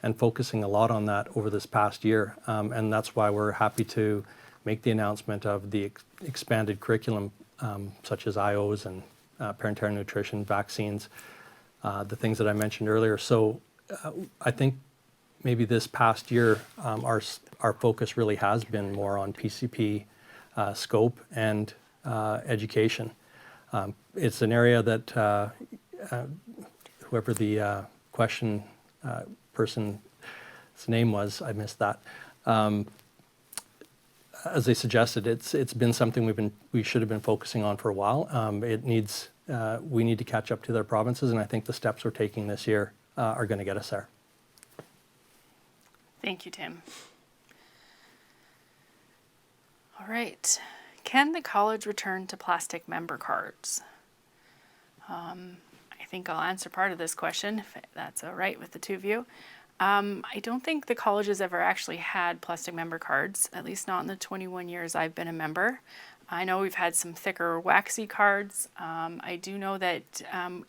and focusing a lot on that over this past year. And that's why we're happy to make the announcement of the expanded curriculum, such as IOs and parenteral nutrition, vaccines, the things that I mentioned earlier. So I think maybe this past year, our focus really has been more on PCP scope and education. It's an area that whoever the question person's name was, I missed that. As they suggested, it's been something we should have been focusing on for a while. We need to catch up to their provinces, and I think the steps we're taking this year are going to get us there. Thank you, Tim. All right. Can the college return to plastic member cards? I think I'll answer part of this question, if that's all right with the two of you. I don't think the college has ever actually had plastic member cards, at least not in the 21 years I've been a member. I know we've had some thicker waxy cards. I do know that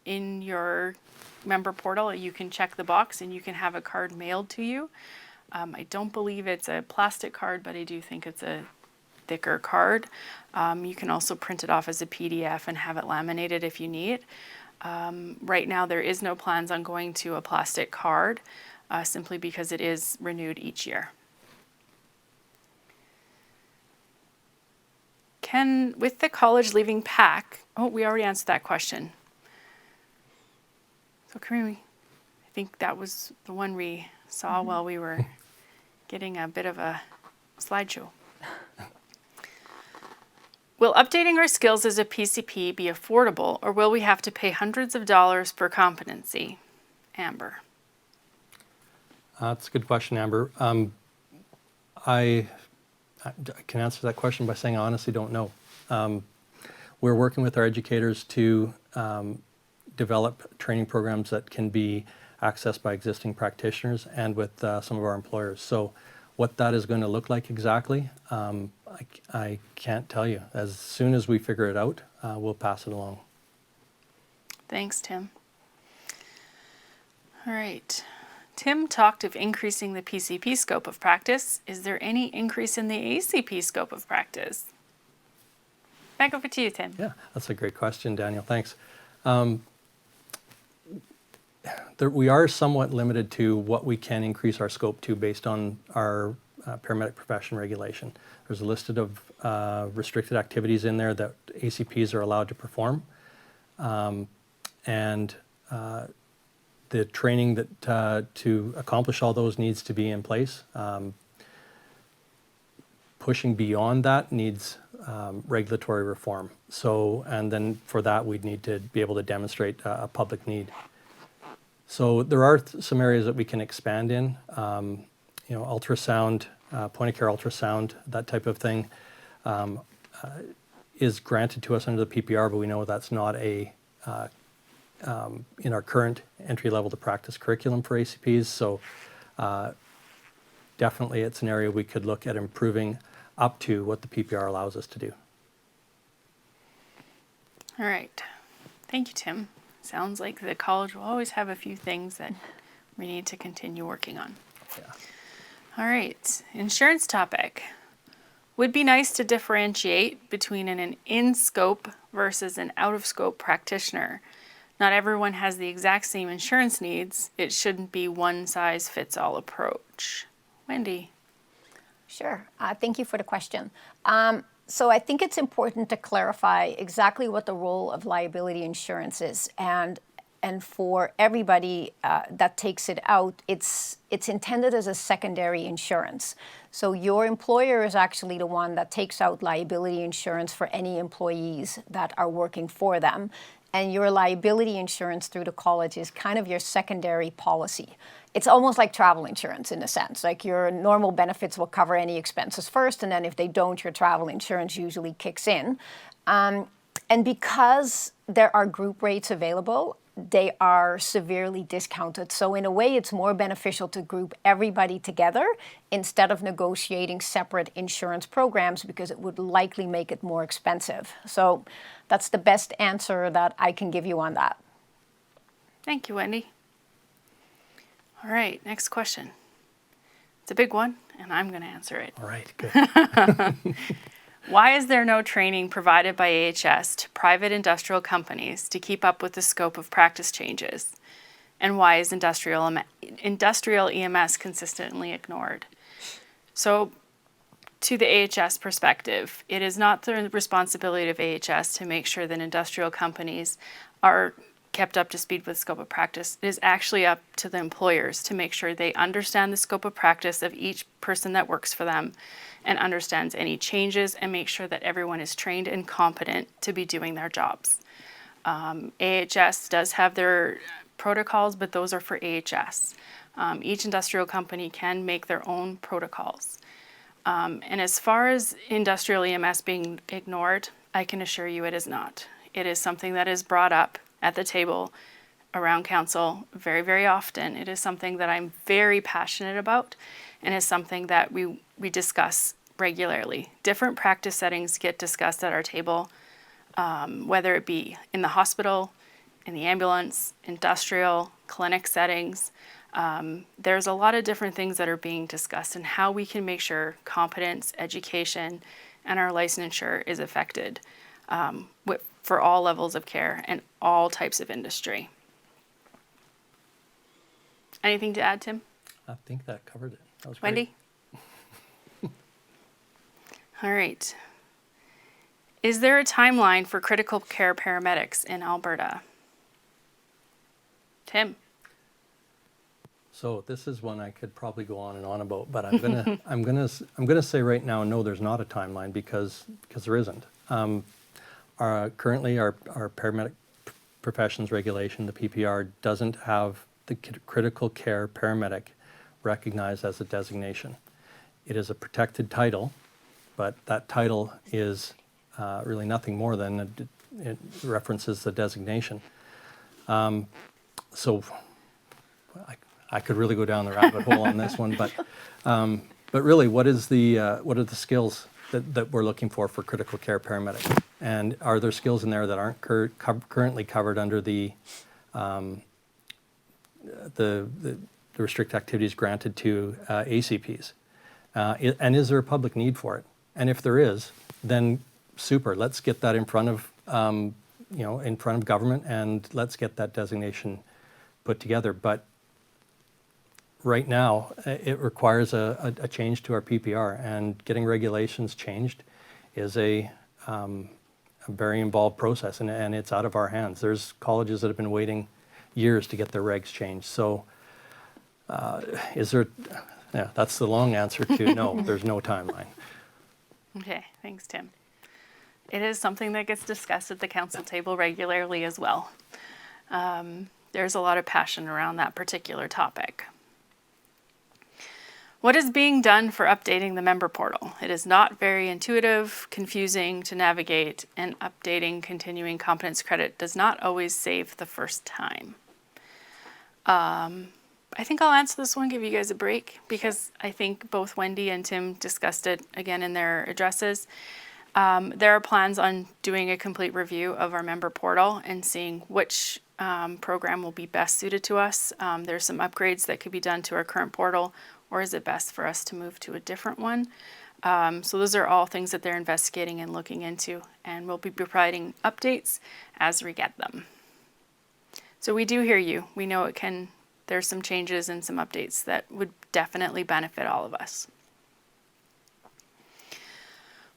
in your member portal, you can check the box and you can have a card mailed to you. I don't believe it's a plastic card, but I do think it's a thicker card. You can also print it off as a PDF and have it laminated if you need. Right now, there is no plans on going to a plastic card, simply because it is renewed each year. With the college leaving PAC, we already answered that question. So I think that was the one we saw while we were getting a bit of a slideshow. Will updating our skills as a PCP be affordable, or will we have to pay hundreds of dollars per competency? Amber. That's a good question, Amber. I can answer that question by saying I honestly don't know. We're working with our educators to develop training programs that can be accessed by existing practitioners and with some of our employers. So what that is going to look like exactly, I can't tell you. As soon as we figure it out, we'll pass it along. Thanks, Tim. All right. Tim talked of increasing the PCP scope of practice. Is there any increase in the ACP scope of practice? Back over to you, Tim. Yeah, that's a great question, Daniel. Thanks. We are somewhat limited to what we can increase our scope to based on our paramedic profession regulation. There's a list of restricted activities in there that ACPs are allowed to perform. And the training that to accomplish all those needs to be in place. Pushing beyond that needs regulatory reform. So, and then for that, we'd need to be able to demonstrate a public need. So there are some areas that we can expand in, ultrasound, point-of-care ultrasound, that type of thing is granted to us under the PPR, but we know that's not in our current entry-level to practice curriculum for ACPs. So definitely it's an area we could look at improving up to what the PPR allows us to do. All right. Thank you, Tim. Sounds like the college will always have a few things that we need to continue working on. Yeah. All right. Insurance topic. Would be nice to differentiate between an in-scope versus an out-of-scope practitioner. Not everyone has the exact same insurance needs. It shouldn't be one-size-fits-all approach. Wendy. Sure. Thank you for the question. So I think it's important to clarify exactly what the role of liability insurance is. And for everybody that takes it out, it's intended as a secondary insurance. So your employer is actually the one that takes out liability insurance for any employees that are working for them. And your liability insurance through the college is kind of your secondary policy. It's almost like travel insurance in a sense. Like your normal benefits will cover any expenses first, and then if they don't, your travel insurance usually kicks in. And because there are group rates available, they are severely discounted. So in a way, it's more beneficial to group everybody together instead of negotiating separate insurance programs, because it would likely make it more expensive. So that's the best answer that I can give you on that. Thank you, Wendy. All right, next question. It's a big one, and I'm going to answer it. All right, good. Why is there no training provided by AHS to private industrial companies to keep up with the scope of practice changes? And why is industrial EMS consistently ignored? So, to the AHS perspective, it is not the responsibility of AHS to make sure that industrial companies are kept up to speed with the scope of practice. It is actually up to the employers to make sure they understand the scope of practice of each person that works for them and understands any changes, and make sure that everyone is trained and competent to be doing their jobs. AHS does have their protocols, but those are for AHS. Each industrial company can make their own protocols. And as far as industrial EMS being ignored, I can assure you it is not. It is something that is brought up at the table around council very, very often. It is something that I'm very passionate about, and is something that we discuss regularly. Different practice settings get discussed at our table, whether it be in the hospital, in the ambulance, industrial, clinic settings. There's a lot of different things that are being discussed, and how we can make sure competence, education, and our licensure is affected for all levels of care and all types of industry. Anything to add, Tim? I think that covered it. That was Wendy? All right. Is there a timeline for critical care paramedics in Alberta? Tim? So this is one I could probably go on and on about, but I'm gonna say right now, no, there's not a timeline, because there isn't. Currently, our paramedic professions regulation, the PPR, doesn't have the critical care paramedic recognized as a designation. It is a protected title, but that title is really nothing more than it references the designation. So I could really go down the rabbit hole on this one, but really, what are the skills that we're looking for critical care paramedic? And are there skills in there that aren't currently covered under the restrict activities granted to ACPs? And is there a public need for it? And if there is, then super. Let's get that in front of in front of government, and let's get that designation put together. But right now, it requires a change to our PPR, and getting regulations changed is a very involved process, and it's out of our hands. There's colleges that have been waiting years to get their regs changed. So is there, yeah, that's the long answer to no, there's no timeline. Okay, thanks, Tim. It is something that gets discussed at the council table regularly as well. There's a lot of passion around that particular topic. What is being done for updating the member portal? It is not very intuitive, confusing to navigate, and updating continuing competence credit does not always save the first time. I think I'll answer this one, give you guys a break, because I think both Wendy and Tim discussed it again in their addresses. There are plans on doing a complete review of our member portal and seeing which program will be best suited to us. There's some upgrades that could be done to our current portal, or is it best for us to move to a different one? So those are all things that they're investigating and looking into, and we'll be providing updates as we get them. So we do hear you. We know there's some changes and some updates that would definitely benefit all of us.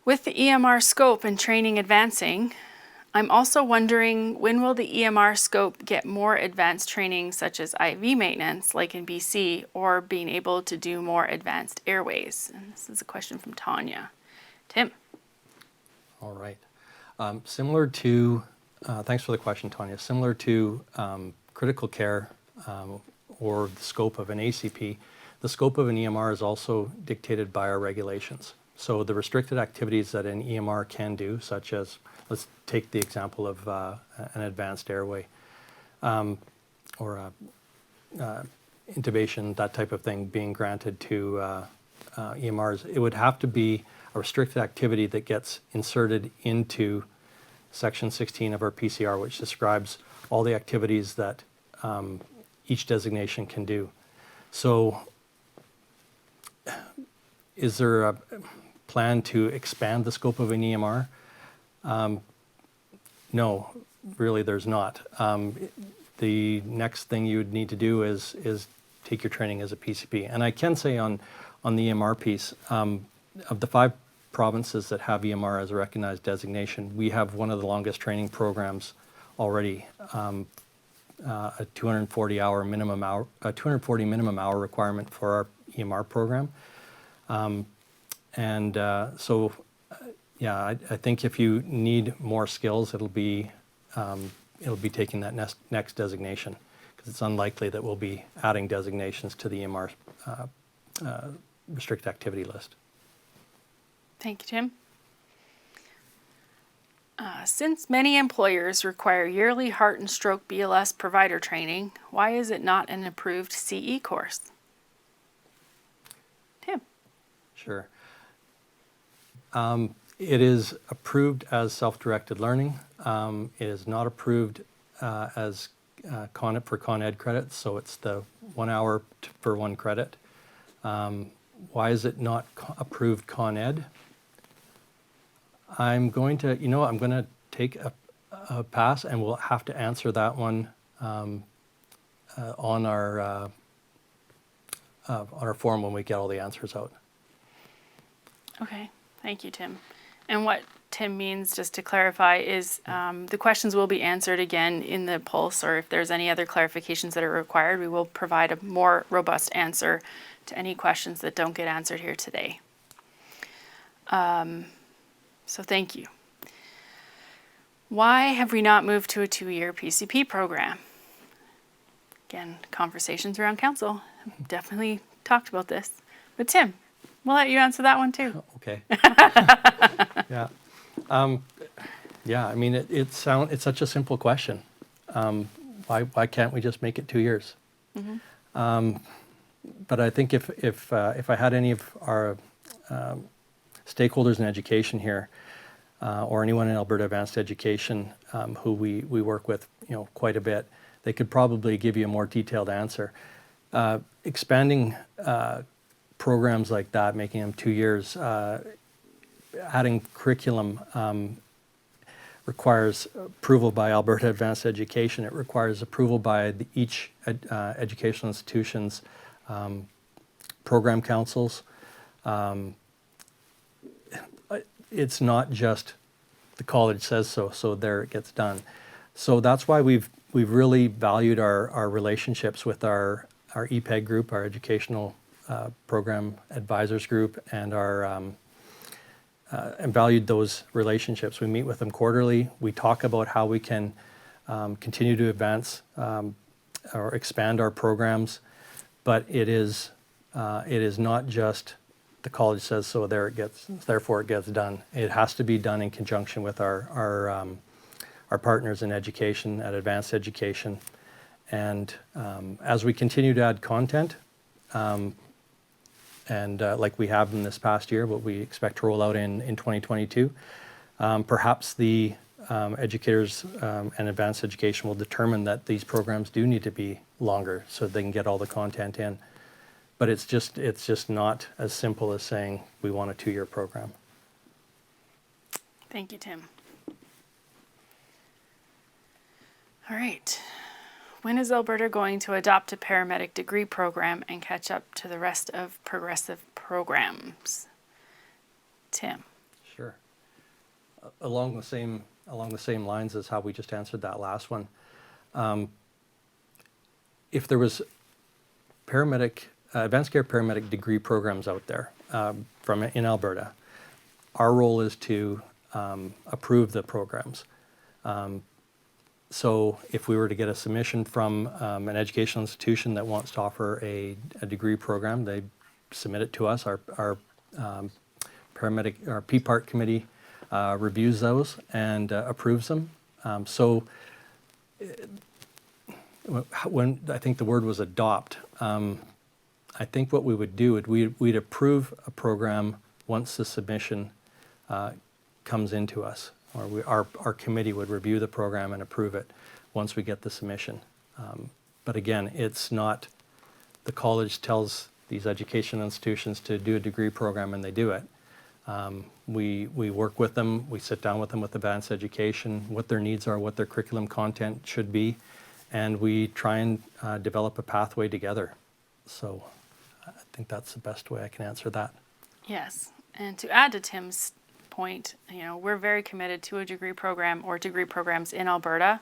With the EMR scope and training advancing, I'm also wondering, when will the EMR scope get more advanced training such as IV maintenance like in BC, or being able to do more advanced airways? And this is a question from Tanya. Tim. All right. Similar to, thanks for the question, Tanya. Similar to critical care or the scope of an ACP, the scope of an EMR is also dictated by our regulations. So the restricted activities that an EMR can do, such as, let's take the example of an advanced airway or intubation, that type of thing being granted to EMRs. It would have to be a restricted activity that gets inserted into Section 16 of our PCR, which describes all the activities that each designation can do. So is there a plan to expand the scope of an EMR? No, really there's not. The next thing you would need to do is take your training as a PCP. And I can say on the EMR piece, of the 5 provinces that have EMR as a recognized designation, we have one of the longest training programs already, a 240 minimum hour requirement for our EMR program. Yeah, I think if you need more skills, it'll be taking that next designation, because it's unlikely that we'll be adding designations to the EMR restricted activity list. Thank you, Tim. Since many employers require yearly heart and stroke BLS provider training, why is it not an approved CE course? Tim. Sure. It is approved as self-directed learning. It is not approved as for Con Ed credits, so it's the 1 hour for 1 credit. Why is it not approved Con Ed? I'm going to take a pass, and we'll have to answer that one on our forum when we get all the answers out. Okay, thank you, Tim. And what Tim means, just to clarify, is the questions will be answered again in the pulse, or if there's any other clarifications that are required, we will provide a more robust answer to any questions that don't get answered here today. So thank you. Why have we not moved to a 2-year PCP program? Again, conversations around council have definitely talked about this. But Tim, we'll let you answer that one too. Okay. Yeah. Yeah, I mean, it's such a simple question. Why can't we just make it 2 years? Mm-hmm. But I think if I had any of our stakeholders in education here, or anyone in Alberta Advanced Education who we work with, quite a bit, they could probably give you a more detailed answer. Expanding programs like that, making them 2 years, adding curriculum requires approval by Alberta Advanced Education. It requires approval by each educational institution's program councils. It's not just the college says so there it gets done. So that's why we've really valued our relationships with our EPEG group, our Educational Program Advisors group, and and valued those relationships. We meet with them quarterly. We talk about how we can continue to advance or expand our programs, but it is not just the college says so, therefore it gets done. It has to be done in conjunction with our partners in education, at Advanced Education, and as we continue to add content, and like we have in this past year, what we expect to roll out in 2022, perhaps the educators and Advanced Education will determine that these programs do need to be longer so they can get all the content in. But it's just not as simple as saying we want a 2-year program. Thank you, Tim. All right. When is Alberta going to adopt a paramedic degree program and catch up to the rest of progressive programs? Tim. Sure. Along the same lines as how we just answered that last one. If there was advanced care paramedic degree programs out there in Alberta, our role is to approve the programs. So if we were to get a submission from an educational institution that wants to offer a degree program, they submit it to us. Our PPART committee reviews those and approves them. So when I think the word was adopt, I think what we would do is we'd approve a program once the submission comes into us, or our committee would review the program and approve it once we get the submission. But again, it's not the college tells these education institutions to do a degree program and they do it. We work with them, we sit down with them with advanced education, what their needs are, what their curriculum content should be, and we try and develop a pathway together. So I think that's the best way I can answer that. Yes, and to add to Tim's point, we're very committed to a degree program or degree programs in Alberta.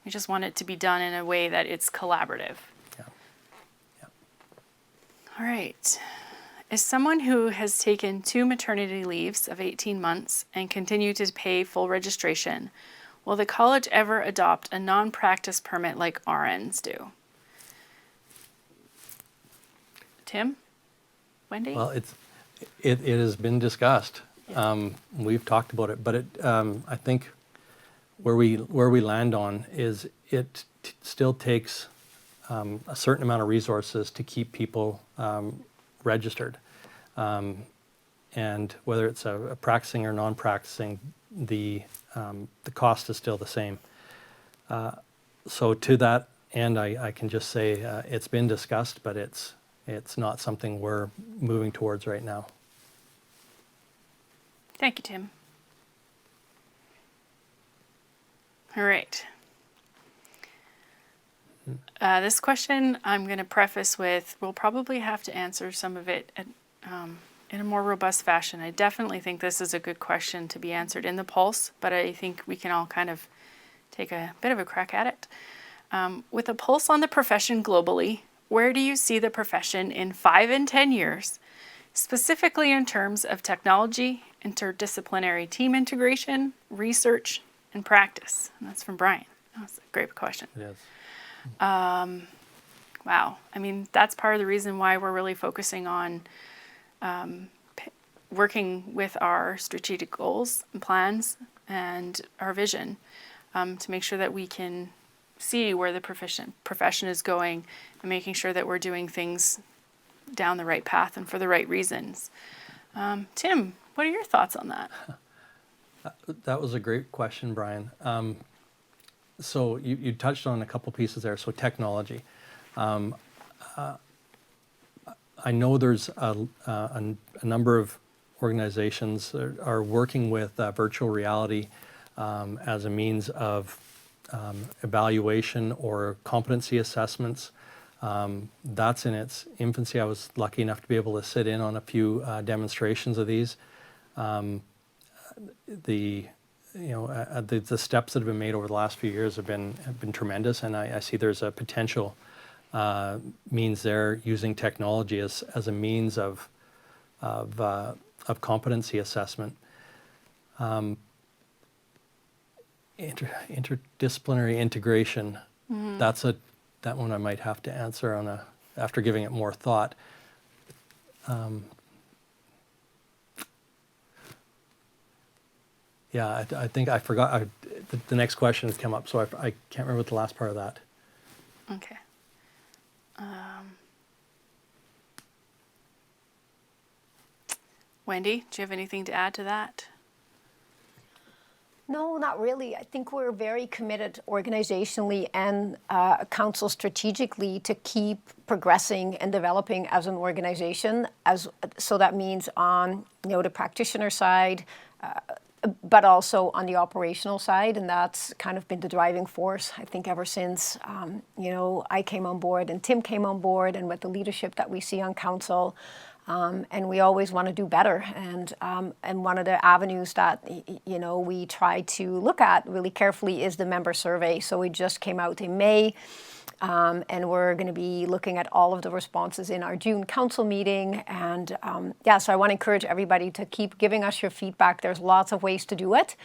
We just want it to be done in a way that it's collaborative. Yeah. All right. As someone who has taken 2 maternity leaves of 18 months and continue to pay full registration, will the college ever adopt a non-practice permit like RNs do? Tim? Wendy? Well, it has been discussed. Yeah. We've talked about it, but I think where we land on is it still takes a certain amount of resources to keep people registered, and whether it's a practicing or non-practicing, the cost is still the same. So to that end, I can just say it's been discussed, but it's not something we're moving towards right now. Thank you, Tim. All right. This question I'm going to preface with, we'll probably have to answer some of it in a more robust fashion. I definitely think this is a good question to be answered in the Pulse, but I think we can all kind of take a bit of a crack at it. With a pulse on the profession globally, where do you see the profession in 5 and 10 years, specifically in terms of technology, interdisciplinary team integration, research, and practice? And that's from Brian. That's a great question. It is. Wow. I mean, that's part of the reason why we're really focusing on working with our strategic goals and plans and our vision to make sure that we can see where the profession is going and making sure that we're doing things down the right path and for the right reasons. Tim, what are your thoughts on that? That was a great question, Brian. So you touched on a couple pieces there. So technology. I know there's a number of organizations that are working with virtual reality as a means of evaluation or competency assessments. That's in its infancy. I was lucky enough to be able to sit in on a few demonstrations of these. The steps that have been made over the last few years have been tremendous, and I see there's a potential means there using technology as a means of competency assessment. Interdisciplinary integration. Mm-hmm. That one I might have to answer after giving it more thought. Yeah, I think I forgot. The next question has come up, so I can't remember the last part of that. Okay. Wendy, do you have anything to add to that? No, not really. I think we're very committed organizationally and council strategically to keep progressing and developing as an organization. So that means on the practitioner side, but also on the operational side, and that's kind of been the driving force, I think, ever since I came on board and Tim came on board, and with the leadership that we see on council. And we always want to do better. And one of the avenues that we try to look at really carefully is the member survey. So we just came out in May, and we're going to be looking at all of the responses in our June council meeting. And so I want to encourage everybody to keep giving us your feedback. There's lots of ways to do it.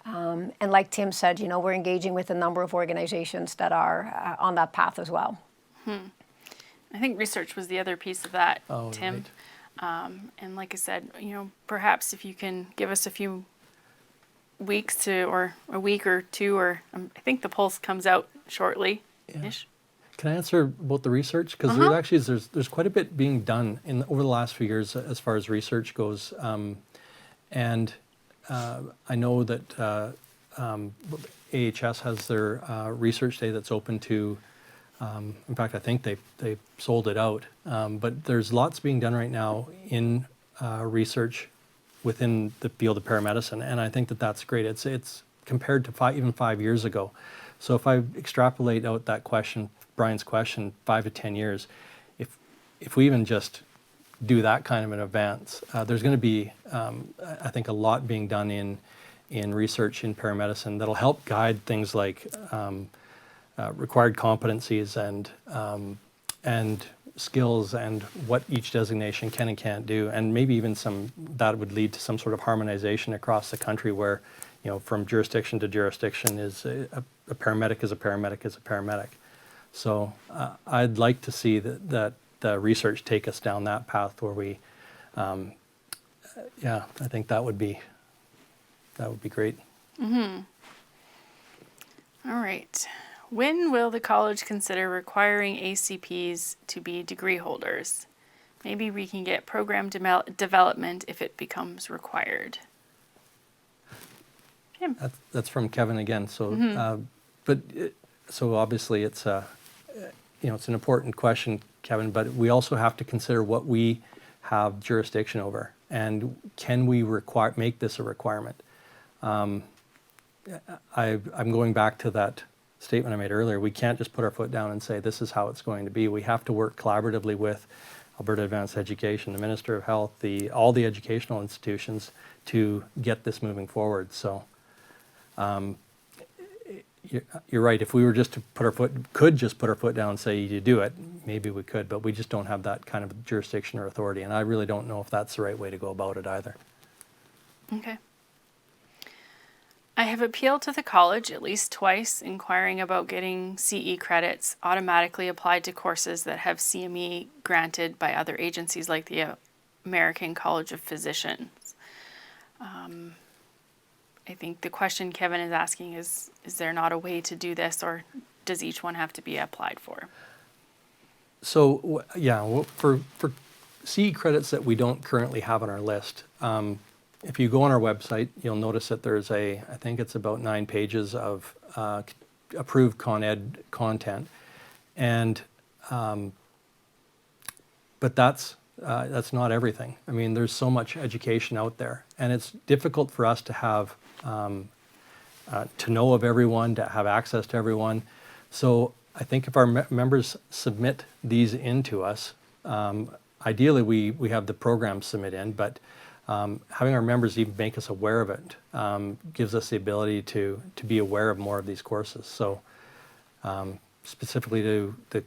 And like Tim said, we're engaging with a number of organizations that are on that path as well. I think research was the other piece of that, Tim. Right. And like I said, perhaps if you can give us a few weeks or a week or two, or I think the pulse comes out shortly-ish. Yeah. Can I answer about the research? Because there's quite a bit being done over the last few years as far as research goes. And I know that AHS has their research day that's open to, in fact, I think they sold it out. But there's lots being done right now in research within the field of paramedicine, and I think that that's great. It's compared to even 5 years ago. So if I extrapolate out that question, Brian's question, 5 to 10 years, if we even just do that kind of an advance, there's going to be, I think, a lot being done in research in paramedicine that'll help guide things like required competencies and skills and what each designation can and can't do, and maybe even that would lead to some sort of harmonization across the country where, from jurisdiction to jurisdiction is a paramedic is a paramedic is a paramedic. So I'd like to see that the research take us down that path where we, I think that would be great. Mm-hmm. All right. When will the college consider requiring ACPs to be degree holders? Maybe we can get program development if it becomes required. Tim. That's from Kevin again. So, so obviously it's it's an important question, Kevin. But we also have to consider what we have jurisdiction over, and can we make this a requirement? I'm going back to that statement I made earlier. We can't just put our foot down and say this is how it's going to be. We have to work collaboratively with Alberta Advanced Education, the Minister of Health, all the educational institutions to get this moving forward. So you're right. If we were just to could just put our foot down and say you do it, maybe we could, but we just don't have that kind of jurisdiction or authority, and I really don't know if that's the right way to go about it either. Okay. I have appealed to the college at least twice, inquiring about getting CE credits automatically applied to courses that have CME granted by other agencies like the American College of Physicians. I think the question Kevin is asking is there not a way to do this, or does each one have to be applied for? So, for CE credits that we don't currently have on our list, if you go on our website, you'll notice that there's I think it's about 9 pages of approved Con Ed content, and but that's not everything. I mean, there's so much education out there, and it's difficult for us to have to know of everyone, to have access to everyone. So I think if our members submit these into us, ideally we have the program submit in, but having our members even make us aware of it gives us the ability to be aware of more of these courses. So specifically to the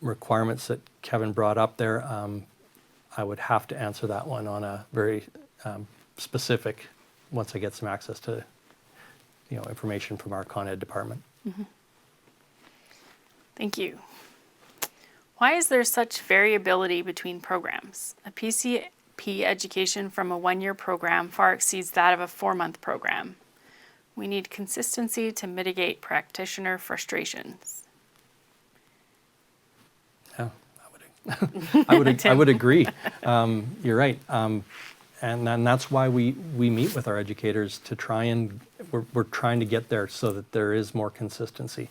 requirements that Kevin brought up there, I would have to answer that one on a very specific, once I get some access to information from our Con Ed department. Mm-hmm. Thank you. Why is there such variability between programs? A PCP education from a 1-year program far exceeds that of a 4-month program. We need consistency to mitigate practitioner frustrations. Yeah, I would agree. You're right. And that's why we meet with our educators to try and we're trying to get there so that there is more consistency.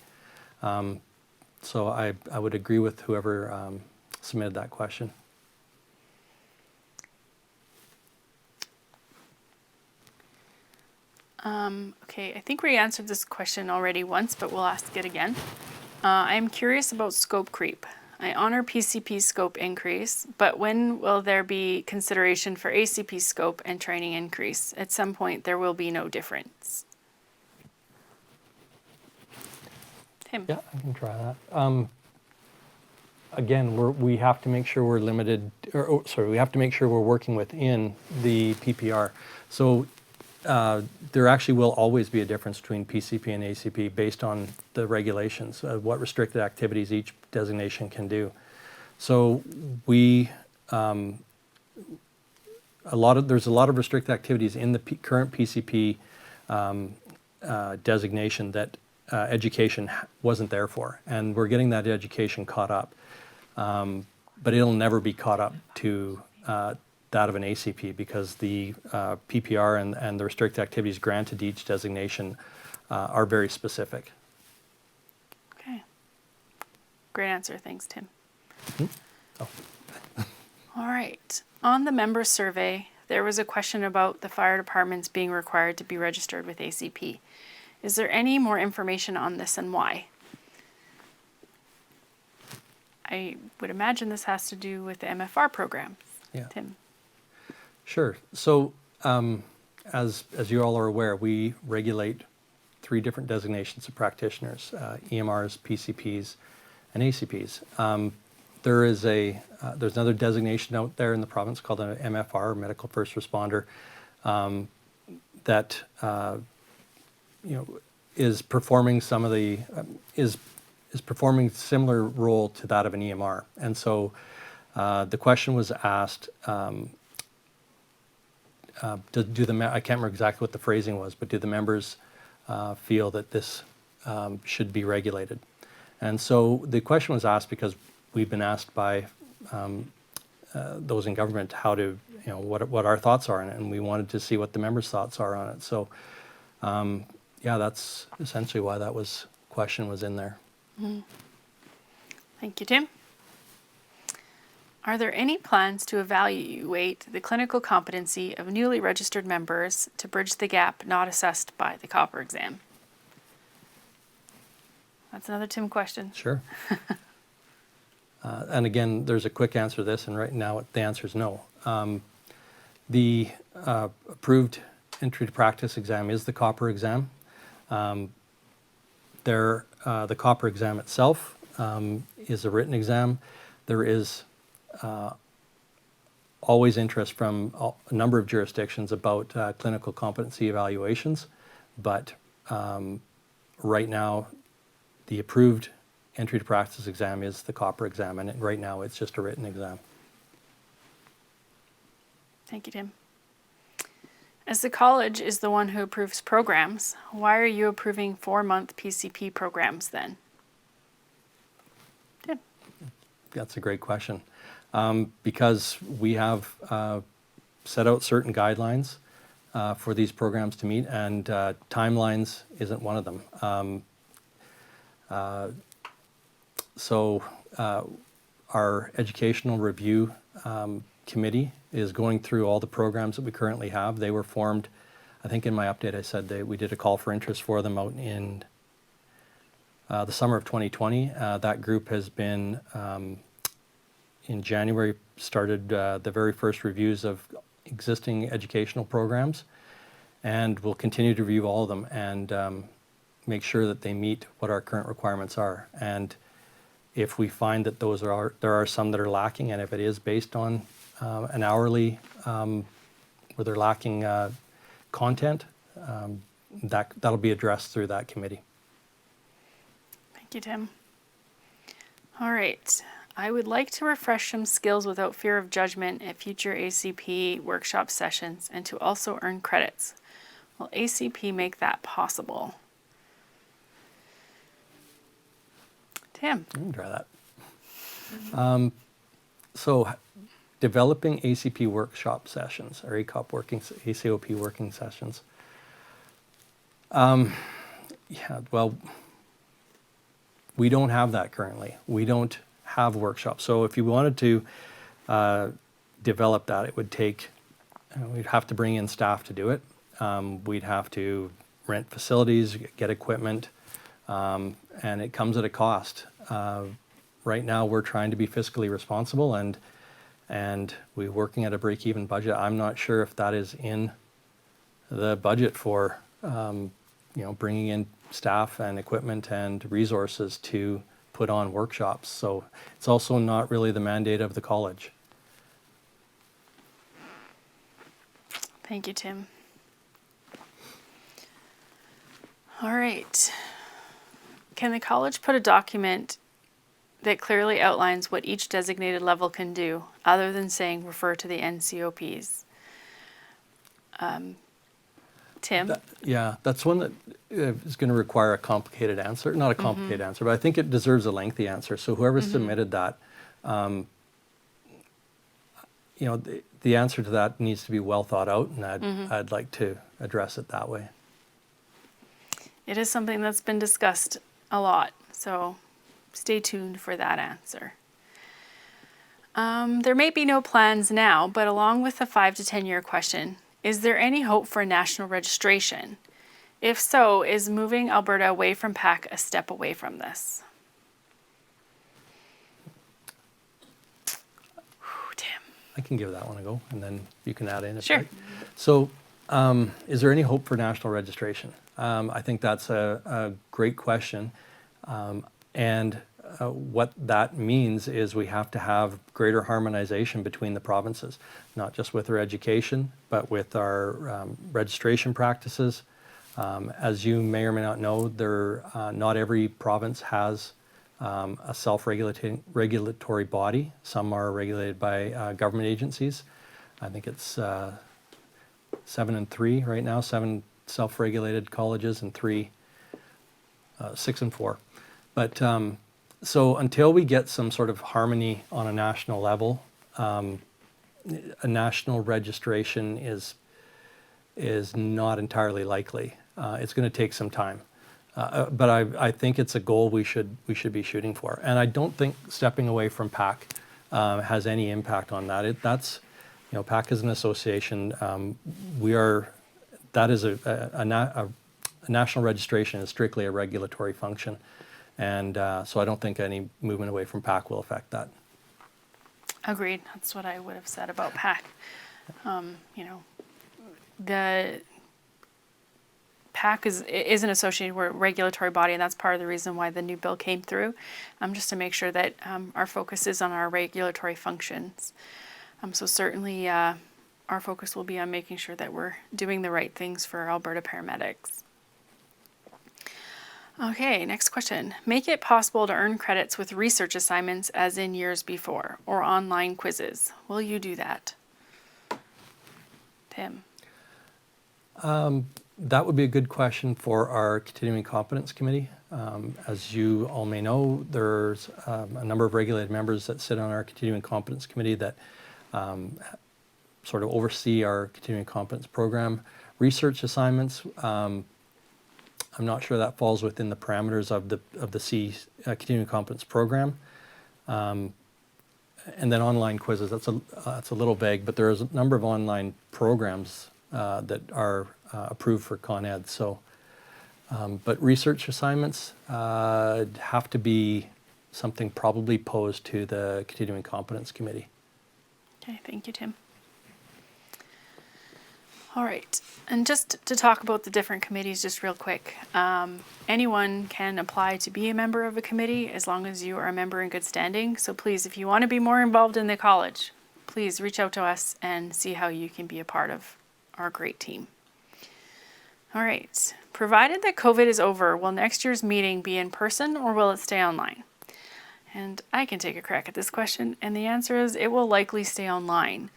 So I would agree with whoever submitted that question. Okay, I think we answered this question already once, but we'll ask it again. I'm curious about scope creep. I honor PCP scope increase, but when will there be consideration for ACP scope and training increase? At some point, there will be no difference. Tim? Yeah, I can try that. Again, we have to make sure we're limited, we have to make sure we're working within the PPR. So there actually will always be a difference between PCP and ACP based on the regulations, what restricted activities each designation can do. So there's a lot of restricted activities in the current PCP designation that education wasn't there for, and we're getting that education caught up. But it'll never be caught up to that of an ACP because the PPR and the restricted activities granted to each designation are very specific. Okay. Great answer. Thanks, Tim. Oh. All right. On the member survey, there was a question about the fire departments being required to be registered with ACP. Is there any more information on this and why? I would imagine this has to do with the MFR programs. Yeah. Tim? Sure. So as you all are aware, we regulate 3 different designations of practitioners, EMRs, PCPs, and ACPs. There's another designation out there in the province called an MFR, Medical First Responder, that is performing some of the is performing similar role to that of an EMR. And so the question was asked, I can't remember exactly what the phrasing was, but do the members feel that this should be regulated? And so the question was asked because we've been asked by those in government how to, what our thoughts are on it, and we wanted to see what the members' thoughts are on it. So yeah, that's essentially why that question was in there. Mm-hmm. Thank you, Tim. Are there any plans to evaluate the clinical competency of newly registered members to bridge the gap not assessed by the copper exam? That's another Tim question. Sure. And again, there's a quick answer to this, and right now the answer is no. The approved entry to practice exam is the copper exam. The copper exam itself is a written exam. There is always interest from a number of jurisdictions about clinical competency evaluations, but right now the approved entry to practice exam is the copper exam, and right now it's just a written exam. Thank you, Tim. As the college is the one who approves programs, why are you approving 4-month PCP programs then? Tim? That's a great question. Because we have set out certain guidelines for these programs to meet, and timelines isn't one of them. So our educational review committee is going through all the programs that we currently have. They were formed, I think in my update I said we did a call for interest for them out in the summer of 2020. That group has been, in January, started the very first reviews of existing educational programs, and we'll continue to review all of them and make sure that they meet what our current requirements are. And if we find that there are some that are lacking, and if it is based on an hourly, where they're lacking content, that'll be addressed through that committee. Thank you, Tim. All right. I would like to refresh some skills without fear of judgment at future ACP workshop sessions and to also earn credits. Will ACP make that possible? Tim? You can try that. So developing ACP workshop sessions or ACOP ACOP working sessions. Yeah, well, we don't have that currently. We don't have workshops. So if you wanted to develop that, it would take, we'd have to bring in staff to do it. We'd have to rent facilities, get equipment, and it comes at a cost. Right now, we're trying to be fiscally responsible, and we're working at a break-even budget. I'm not sure if that is in the budget for bringing in staff and equipment and resources to put on workshops. So it's also not really the mandate of the college. Thank you, Tim. All right. Can the college put a document that clearly outlines what each designated level can do, other than saying refer to the NCOPs? Tim? That's one that is going to require a complicated answer. Not a complicated answer, but I think it deserves a lengthy answer. So whoever submitted that, the answer to that needs to be well thought out, and I'd like to address it that way. It is something that's been discussed a lot, so stay tuned for that answer. There may be no plans now, but along with the 5 to 10 year question, is there any hope for national registration? If so, is moving Alberta away from PAC a step away from this? Tim. I can give that one a go, and then you can add in. Sure. So, is there any hope for national registration? I think that's a great question. And what that means is we have to have greater harmonization between the provinces, not just with our education, but with our registration practices. As you may or may not know, not every province has a self-regulatory body. Some are regulated by government agencies. I think it's 7 and 3 right now, 7 self-regulated colleges and 6 and 4. But so until we get some sort of harmony on a national level, a national registration is not entirely likely. It's going to take some time, but I think it's a goal we should be shooting for. And I don't think stepping away from PAC has any impact on that. PAC is an association. That is a national registration is strictly a regulatory function. And so I don't think any movement away from PAC will affect that. Agreed. That's what I would have said about PAC. The PAC is an associated regulatory body, and that's part of the reason why the new bill came through, just to make sure that our focus is on our regulatory functions. So certainly our focus will be on making sure that we're doing the right things for Alberta paramedics. Okay, next question. Make it possible to earn credits with research assignments as in years before, or online quizzes. Will you do that? Tim? That would be a good question for our Continuing Competence Committee. As you all may know, there's a number of regulated members that sit on our Continuing Competence Committee that sort of oversee our Continuing Competence program. Research assignments, I'm not sure that falls within the parameters of the Continuing Competence program. And then online quizzes, that's a little vague, but there's a number of online programs that are approved for Con Ed. So, but research assignments have to be something probably posed to the Continuing Competence Committee. Okay, thank you, Tim. All right, and just to talk about the different committees just real quick. Anyone can apply to be a member of a committee as long as you are a member in good standing. So please, if you want to be more involved in the college, please reach out to us and see how you can be a part of our great team. All right, provided that COVID is over, will next year's meeting be in person or will it stay online? And I can take a crack at this question, and the answer is it will likely stay online.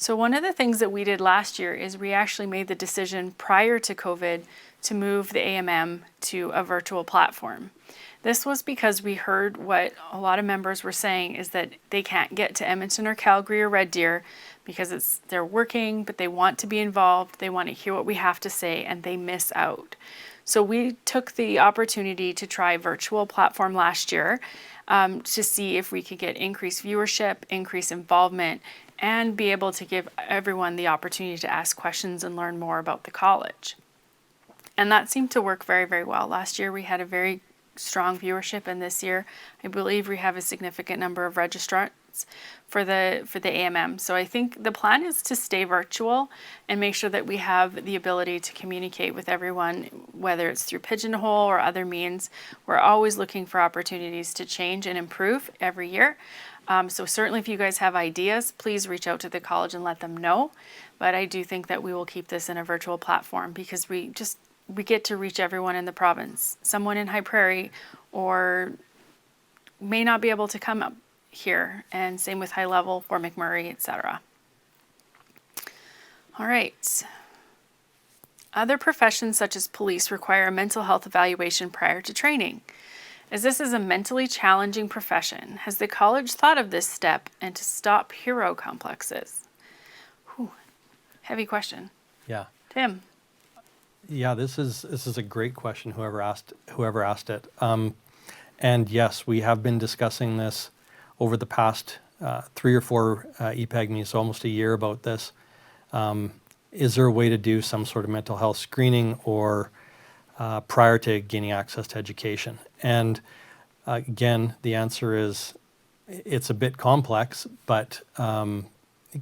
So one of the things that we did last year is we actually made the decision prior to COVID to move the AMM to a virtual platform. This was because we heard what a lot of members were saying is that they can't get to Edmonton or Calgary or Red Deer because they're working, but they want to be involved, they want to hear what we have to say, and they miss out. So we took the opportunity to try a virtual platform last year to see if we could get increased viewership, increased involvement, and be able to give everyone the opportunity to ask questions and learn more about the college. And that seemed to work very, very well. Last year we had a very strong viewership, and this year I believe we have a significant number of registrants for the AMM. So I think the plan is to stay virtual and make sure that we have the ability to communicate with everyone, whether it's through Pigeonhole or other means. We're always looking for opportunities to change and improve every year. So certainly if you guys have ideas, please reach out to the college and let them know. But I do think that we will keep this in a virtual platform because we get to reach everyone in the province. Someone in High Prairie or may not be able to come up here, and same with High Level or McMurray, etc. All right. Other professions such as police require a mental health evaluation prior to training. As this is a mentally challenging profession, has the college thought of this step and to stop hero complexes? Whew. Heavy question. Yeah. Tim. Yeah, this is a great question, whoever asked it. And yes, we have been discussing this over the past 3 or 4 EPAG meetings, so almost a year about this. Is there a way to do some sort of mental health screening or prior to gaining access to education? And again, the answer is it's a bit complex, but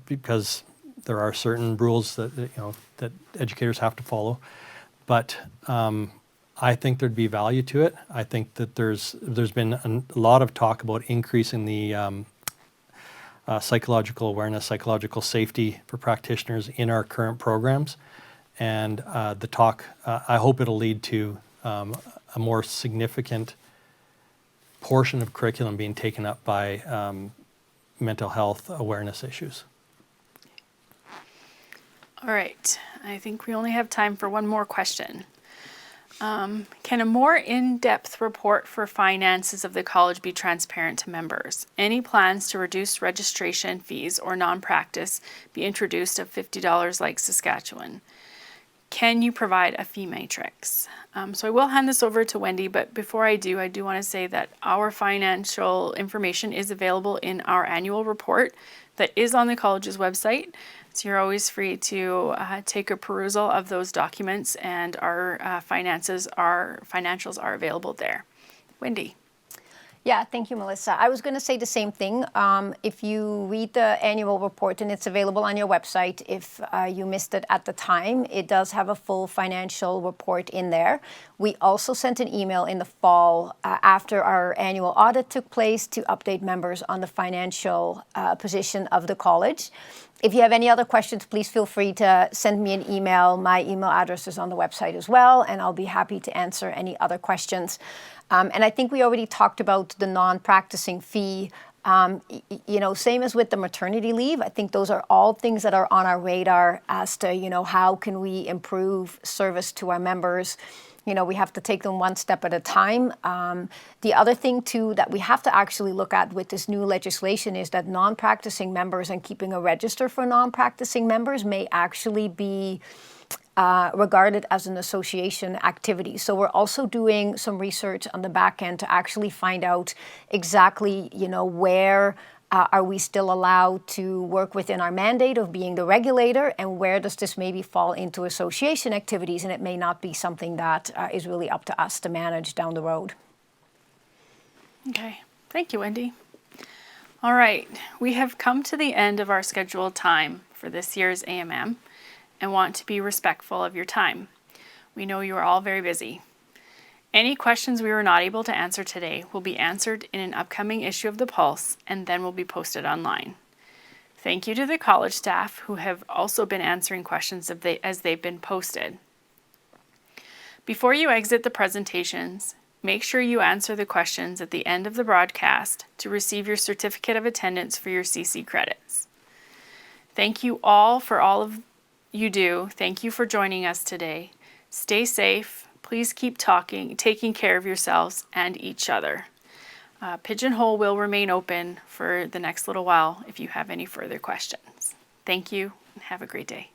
because there are certain rules that educators have to follow. But I think there'd be value to it. I think that there's been a lot of talk about increasing the psychological awareness, psychological safety for practitioners in our current programs. And the talk, I hope it'll lead to a more significant portion of curriculum being taken up by mental health awareness issues. All right, I think we only have time for one more question. Can a more in-depth report for finances of the college be transparent to members? Any plans to reduce registration fees or non-practice be introduced of $50 like Saskatchewan? Can you provide a fee matrix? So I will hand this over to Wendy, but before I do want to say that our financial information is available in our annual report that is on the college's website. So you're always free to take a perusal of those documents, and our financials are available there. Wendy. Yeah, thank you, Melissa. I was going to say the same thing. If you read the annual report, and it's available on your website, if you missed it at the time, it does have a full financial report in there. We also sent an email in the fall after our annual audit took place to update members on the financial position of the college. If you have any other questions, please feel free to send me an email. My email address is on the website as well, and I'll be happy to answer any other questions. And I think we already talked about the non-practicing fee. Same as with the maternity leave. I think those are all things that are on our radar as to, how can we improve service to our members. We have to take them one step at a time. The other thing, too, that we have to actually look at with this new legislation is that non-practicing members and keeping a register for non-practicing members may actually be regarded as an association activity. So we're also doing some research on the back end to actually find out exactly, where are we still allowed to work within our mandate of being the regulator, and where does this maybe fall into association activities, and it may not be something that is really up to us to manage down the road. Okay, thank you, Wendy. All right, we have come to the end of our scheduled time for this year's AMM and want to be respectful of your time. We know you are all very busy. Any questions we were not able to answer today will be answered in an upcoming issue of The Pulse and then will be posted online. Thank you to the college staff who have also been answering questions as they've been posted. Before you exit the presentations, make sure you answer the questions at the end of the broadcast to receive your certificate of attendance for your CC credits. Thank you all for all of you do. Thank you for joining us today. Stay safe. Please keep taking care of yourselves and each other. Pigeonhole will remain open for the next little while if you have any further questions. Thank you and have a great day.